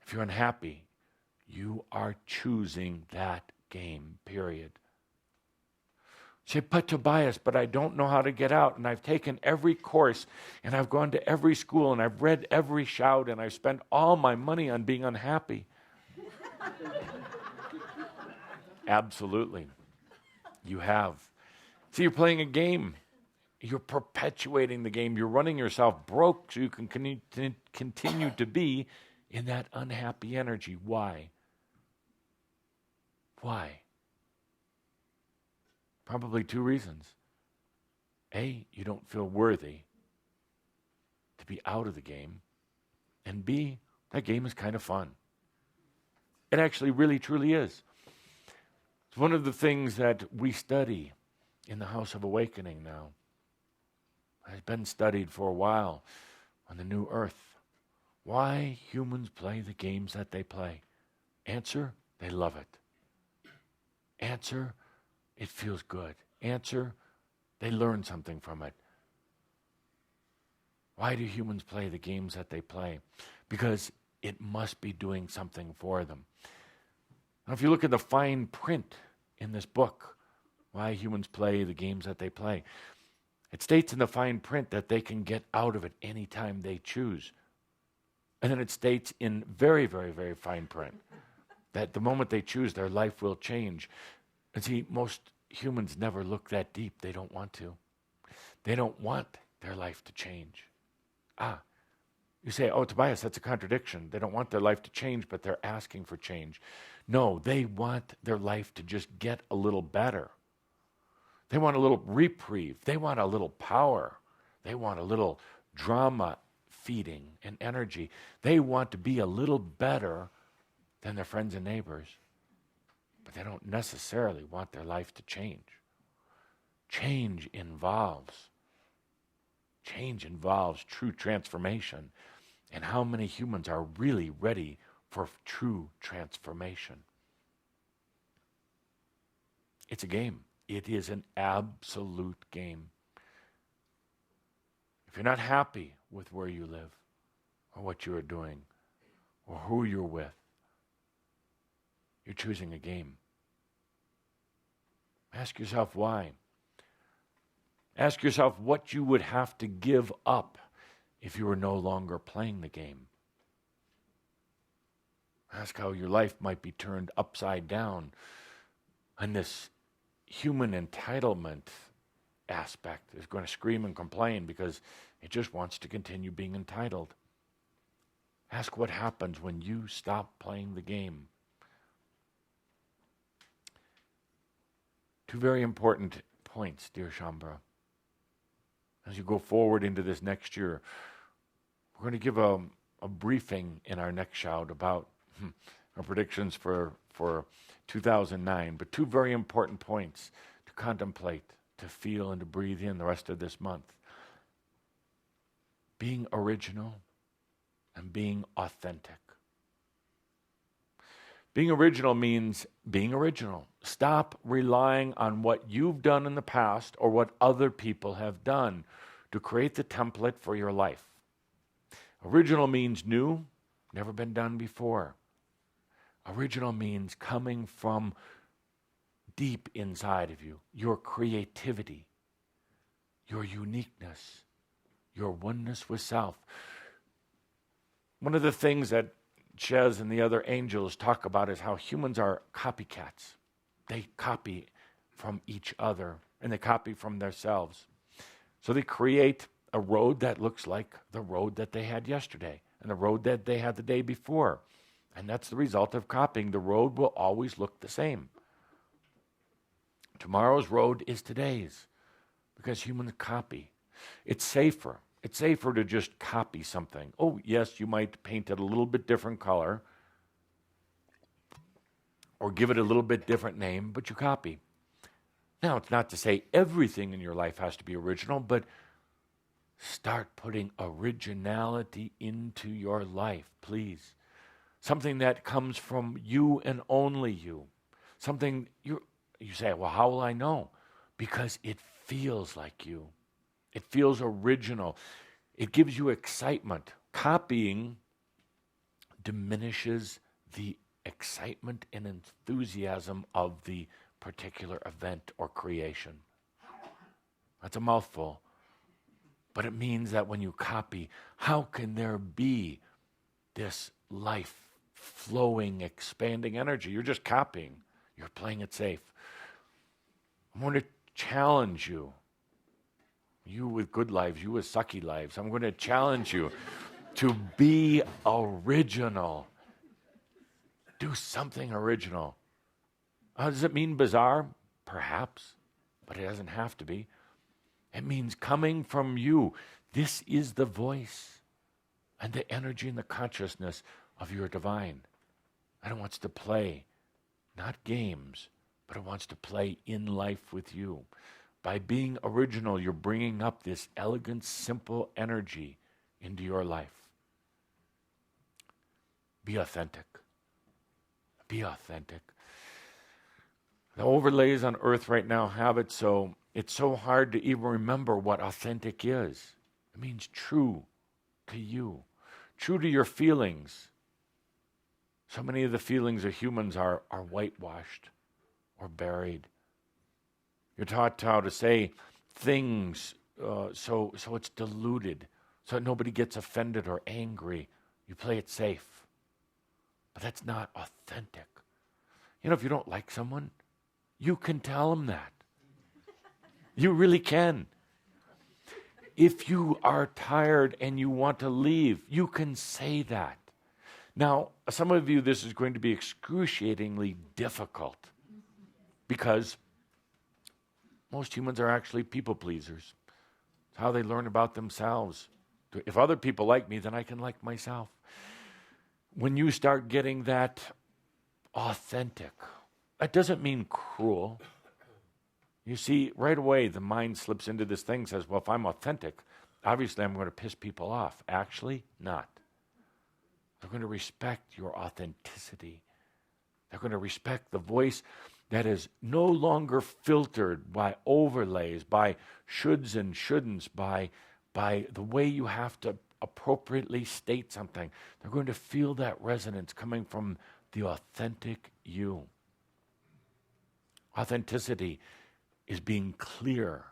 If you're unhappy, you are choosing that game, period. Say, but Tobias, but I don't know how to get out, and I've taken every course, and I've gone to every school, and I've read every shout, and I've spent all my money on being unhappy. Absolutely. You have. See, you're playing a game. You're perpetuating the game. You're running yourself broke so you can continue to be in that unhappy energy. Why? Why? Probably two reasons. A, you don't feel worthy to be out of the game. And B, that game is kind of fun. It actually really, truly is. It's one of the things that we study in the House of Awakening now. It's been studied for a while on the New Earth. Why humans play the games that they play. Answer, they love it. Answer, it feels good. Answer, they learn something from it. Why do humans play the games that they play? Because it must be doing something for them. Now, if you look at the fine print in this book, Why Humans Play the Games That They Play, it states in the fine print that they can get out of it anytime they choose. And then it states in very, very, very fine print that the moment they choose, their life will change. And see, most humans never look that deep. They don't want to. They don't want their life to change. You say, oh, Tobias, that's a contradiction. They don't want their life to change, but they're asking for change. No, they want their life to just get a little better. They want a little reprieve. They want a little power. They want a little drama feeding and energy. They want to be a little better than their friends and neighbors, but they don't necessarily want their life to change. Change involves true transformation. And how many humans are really ready for true transformation? It's a game. It is an absolute game. If you're not happy with where you live, or what you are doing, or who you're with, you're choosing a game. Ask yourself why. Ask yourself what you would have to give up if you were no longer playing the game. Ask how your life might be turned upside down, and this human entitlement aspect is going to scream and complain because it just wants to continue being entitled. Ask what happens when you stop playing the game. Two very important points, dear Shambra. As you go forward into this next year, we're going to give a briefing in our next shout about our predictions for 2009, but two very important points to contemplate, to feel, and to breathe in the rest of this month. Being original and being authentic. Being original means being original. Stop relying on what you've done in the past or what other people have done to create the template for your life. Original means new, never been done before. Original means coming from deep inside of you, your creativity, your uniqueness, your oneness with self. One of the things that Chez and the other angels talk about is how humans are copycats. They copy from each other and they copy from themselves. So they create a road that looks like the road that they had yesterday and the road that they had the day before. And that's the result of copying. The road will always look the same. Tomorrow's road is today's because humans copy. It's safer. It's safer to just copy something. Oh, yes, you might paint it a little bit different color or give it a little bit different name, but you copy. Now, it's not to say everything in your life has to be original, but start putting originality into your life, please. Something that comes from you and only you. Something you say, well, how will I know? Because it feels like you. It feels original. It gives you excitement. Copying diminishes the excitement and enthusiasm of the particular event or creation. That's a mouthful. But it means that when you copy, how can there be this life flowing, expanding energy? You're just copying. You're playing it safe. I'm going to challenge you. You with good lives, you with sucky lives. I'm going to challenge you to be original. Do something original. Does it mean bizarre? Perhaps, but it doesn't have to be. It means coming from you. This is the voice and the energy and the consciousness of your divine. And it wants to play, not games, but it wants to play in life with you. By being original, you're bringing up this elegant, simple energy into your life. Be authentic. Be authentic. The overlays on earth right now have it so it's so hard to even remember what authentic is. It means true to you, true to your feelings. So many of the feelings of humans are whitewashed or buried. You're taught how to say things so it's diluted, so that nobody gets offended or angry. You play it safe. But that's not authentic. You know, if you don't like someone, you can tell them that. You really can. If you are tired and you want to leave, you can say that. Now, some of you, this is going to be excruciatingly difficult because most humans are actually people pleasers. It's how they learn about themselves. If other people like me, then I can like myself. When you start getting that authentic, that doesn't mean cruel. You see, right away, the mind slips into this thing, says, well, if I'm authentic, obviously I'm going to piss people off. Actually, not. They're going to respect your authenticity. They're going to respect the voice that is no longer filtered by overlays, by shoulds and shouldn'ts, by the way you have to appropriately state something. They're going to feel that resonance coming from the authentic you. Authenticity is being clear.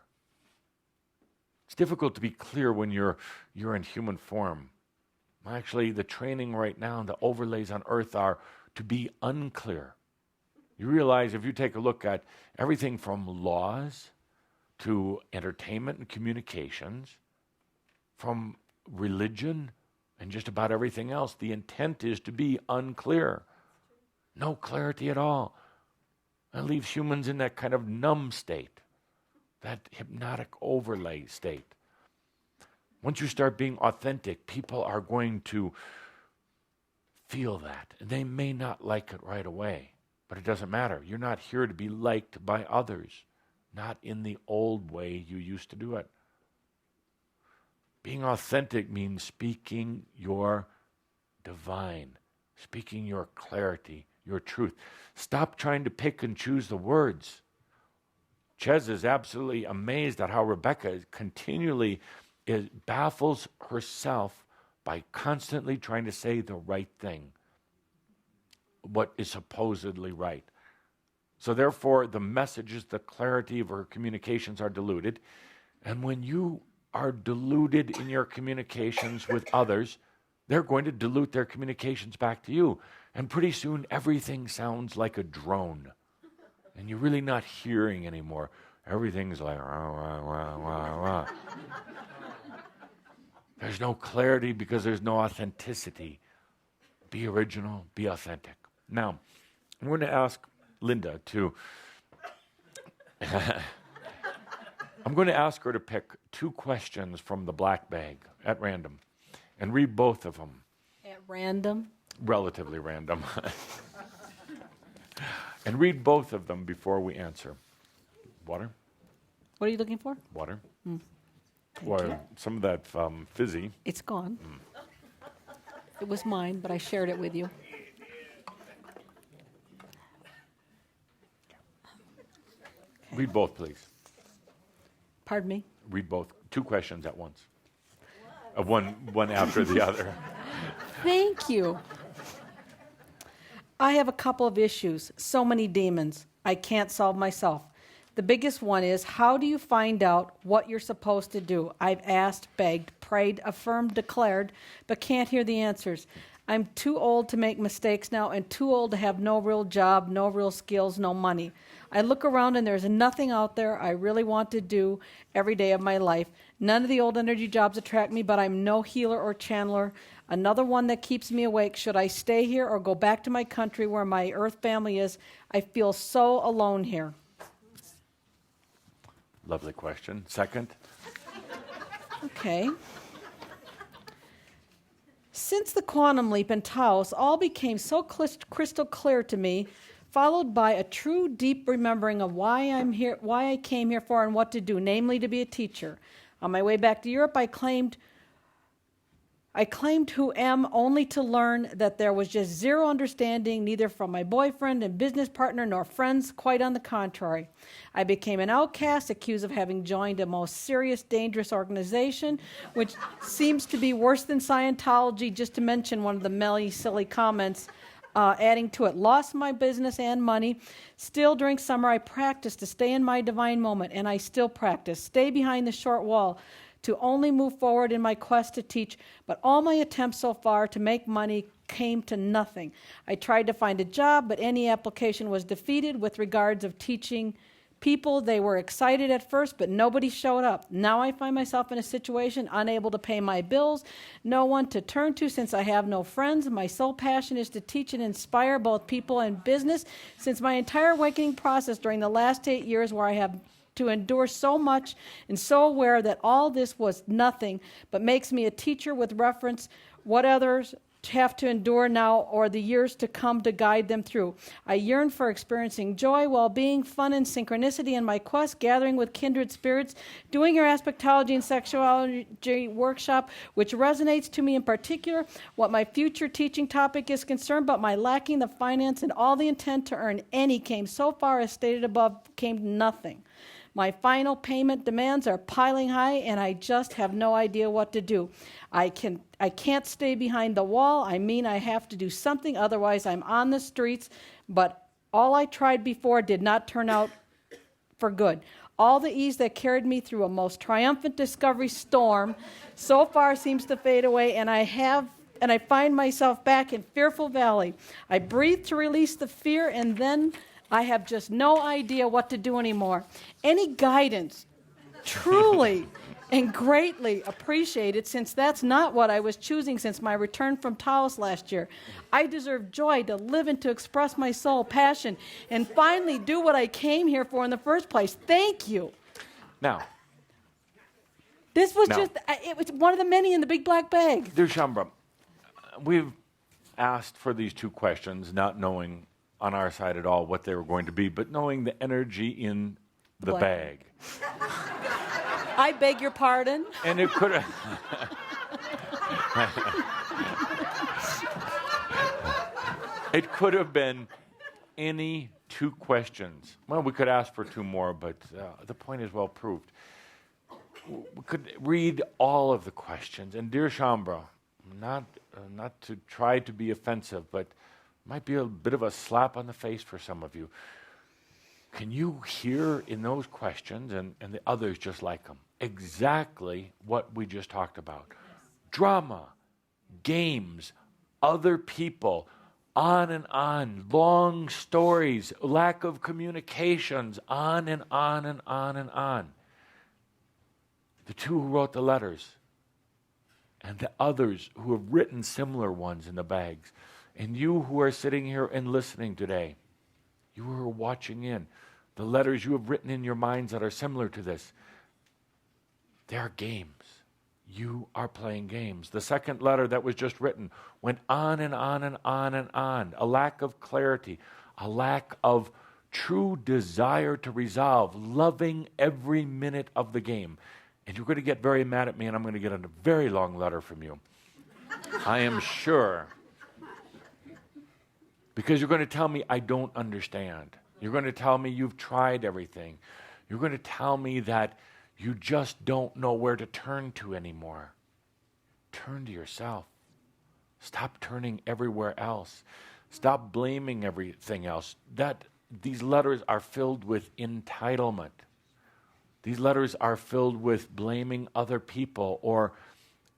It's difficult to be clear when you're in human form. Actually, the training right now, the overlays on earth are to be unclear. You realize if you take a look at everything from laws to entertainment and communications, from religion and just about everything else, the intent is to be unclear. No clarity at all. It leaves humans in that kind of numb state, that hypnotic overlay state. Once you start being authentic, people are going to feel that. And they may not like it right away, but it doesn't matter. You're not here to be liked by others, not in the old way you used to do it. Being authentic means speaking your divine, speaking your clarity, your truth. Stop trying to pick and choose the words. Ches is absolutely amazed at how Rebecca continually baffles herself by constantly trying to say the right thing, what is supposedly right. So therefore, the messages, the clarity of her communications are diluted. And when you are diluted in your communications with others, they're going to dilute their communications back to you. And pretty soon, everything sounds like a drone. And you're really not hearing anymore. Everything's like, rah, rah, rah, rah, rah. There's no clarity because there's no authenticity. Be original, be authentic. Now, I'm going to ask Linda to... I'm going to ask her to pick 2 questions from the black bag at random and read both of them. At random? Relatively random. And read both of them before we answer. Water? What are you looking for? Water. Thank Or you. some of that fizzy. It's gone. It was mine, but I shared it with you. Read both, please. Pardon me? Read both. 2 questions at once. One after the other. Thank you. I have a couple of issues. So many demons. I can't solve myself. The biggest one is, how do you find out what you're supposed to do? I've asked, begged, prayed, affirmed, declared, but can't hear the answers. I'm too old to make mistakes now and too old to have no real job, no real skills, no money. I look around and there's nothing out there I really want to do every day of my life. None of the old energy jobs attract me, but I'm no healer or channeler. Another one that keeps me awake. Should I stay here or go back to my country where my earth family is? I feel so alone here. Lovely question. Second? Okay. Since the quantum leap in Taos, all became so crystal clear to me, followed by a true deep remembering of why I'm here, why I came here for, and what to do, namely to be a teacher. On my way back to Europe, I claimed who am only to learn that there was just zero understanding, neither from my boyfriend and business partner nor friends, quite on the contrary. I became an outcast, accused of having joined a most serious, dangerous organization, which seems to be worse than Scientology, just to mention one of the many silly comments. Adding to it, lost my business and money. Still, during summer, I practiced to stay in my divine moment, and I still practice. Stay behind the short wall to only move forward in my quest to teach, but all my attempts so far to make money came to nothing. I tried to find a job, but any application was defeated with regards of teaching people. They were excited at first, but nobody showed up. Now I find myself in a situation unable to pay my bills, no one to turn to since I have no friends. My sole passion is to teach and inspire both people and business. Since my entire awakening process during the last 8 years, where I have to endure so much and so aware that all this was nothing, but makes me a teacher with reference what others have to endure now or the years to come to guide them through. I yearn for experiencing joy, well-being, fun, and synchronicity in my quest, gathering with kindred spirits, doing your aspectology and sexuality workshop, which resonates to me in particular, what my future teaching topic is concerned, but my lacking the finance and all the intent to earn any came so far as stated above came to nothing. My final payment demands are piling high, and I just have no idea what to do. I can't stay behind the wall. I mean, I have to do something, otherwise I'm on the streets. But all I tried before did not turn out for good. All the ease that carried me through a most triumphant discovery storm so far seems to fade away, and I find myself back in Fearful Valley. I breathe to release the fear, and then I have just no idea what to do anymore. Any guidance, truly, and greatly appreciate it, since that's not what I was choosing since my return from Taos last year. I deserve joy to live and to express my soul, passion, and finally do what I came here for in the first place. Thank you. Now, This was No. it was one of the many in the big black bag. dear Shambra, we've asked for these two questions, not knowing on our side at all what they were going to be, but knowing the energy in the Black. bag. I beg your pardon. And it could have. It could have been any two questions. Well, we could ask for two more, but the point is well proved. We could read all of the questions. And dear Shambra, not to try to be offensive, but might be a bit of a slap on the face for some of you. Can you hear in those questions, and the others just like them, exactly what we just talked about? Drama, games, other people, on and on, long stories, lack of communications, on and on and on and on. The two who wrote the letters, and the others who have written similar ones in the bags, and you who are sitting here and listening today, you who are watching in, the letters you have written in your minds that are similar to this, they are games. You are playing games. The second letter that was just written went on and on and on and on. A lack of clarity, a lack of true desire to resolve, loving every minute of the game. And you're going to get very mad at me, and I'm going to get a very long letter from you. I am sure. Because you're going to tell me I don't understand. You're going to tell me you've tried everything. You're going to tell me that you just don't know where to turn to anymore. Turn to yourself. Stop turning everywhere else. Stop blaming everything else. These letters are filled with entitlement. These letters are filled with blaming other people or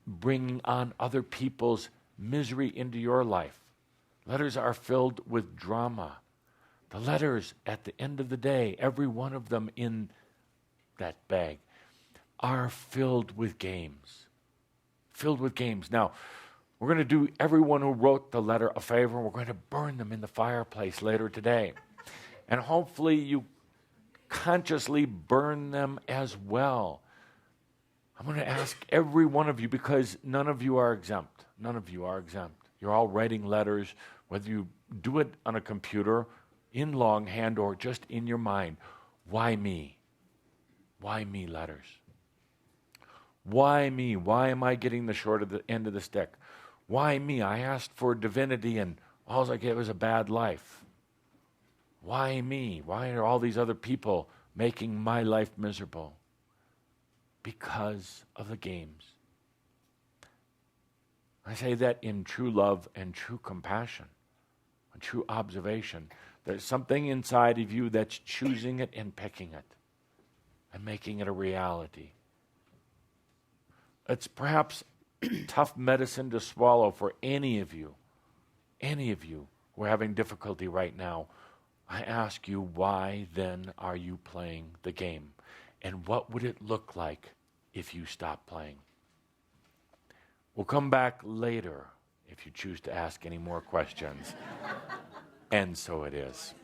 bringing on other people's misery into your life. Letters are filled with drama. The letters, at the end of the day, every one of them in that bag, are filled with games. Filled with games. Now, we're going to do everyone who wrote the letter a favor. We're going to burn them in the fireplace later today. And hopefully you consciously burn them as well. I'm going to ask every one of you, because none of you are exempt. None of you are exempt. You're all writing letters, whether you do it on a computer, in longhand, or just in your mind. Why me? Why me letters? Why me? Why am I getting the short of the end of the stick? Why me? I asked for divinity and all I get was a bad life. Why me? Why are all these other people making my life miserable? Because of the games. I say that in true love and true compassion, and true observation. There's something inside of you that's choosing it and picking it and making it a reality. It's perhaps tough medicine to swallow for any of you who are having difficulty right now. I ask you, why then are you playing the game? And what would it look like if you stopped playing? We'll come back later if you choose to ask any more questions. And so it is.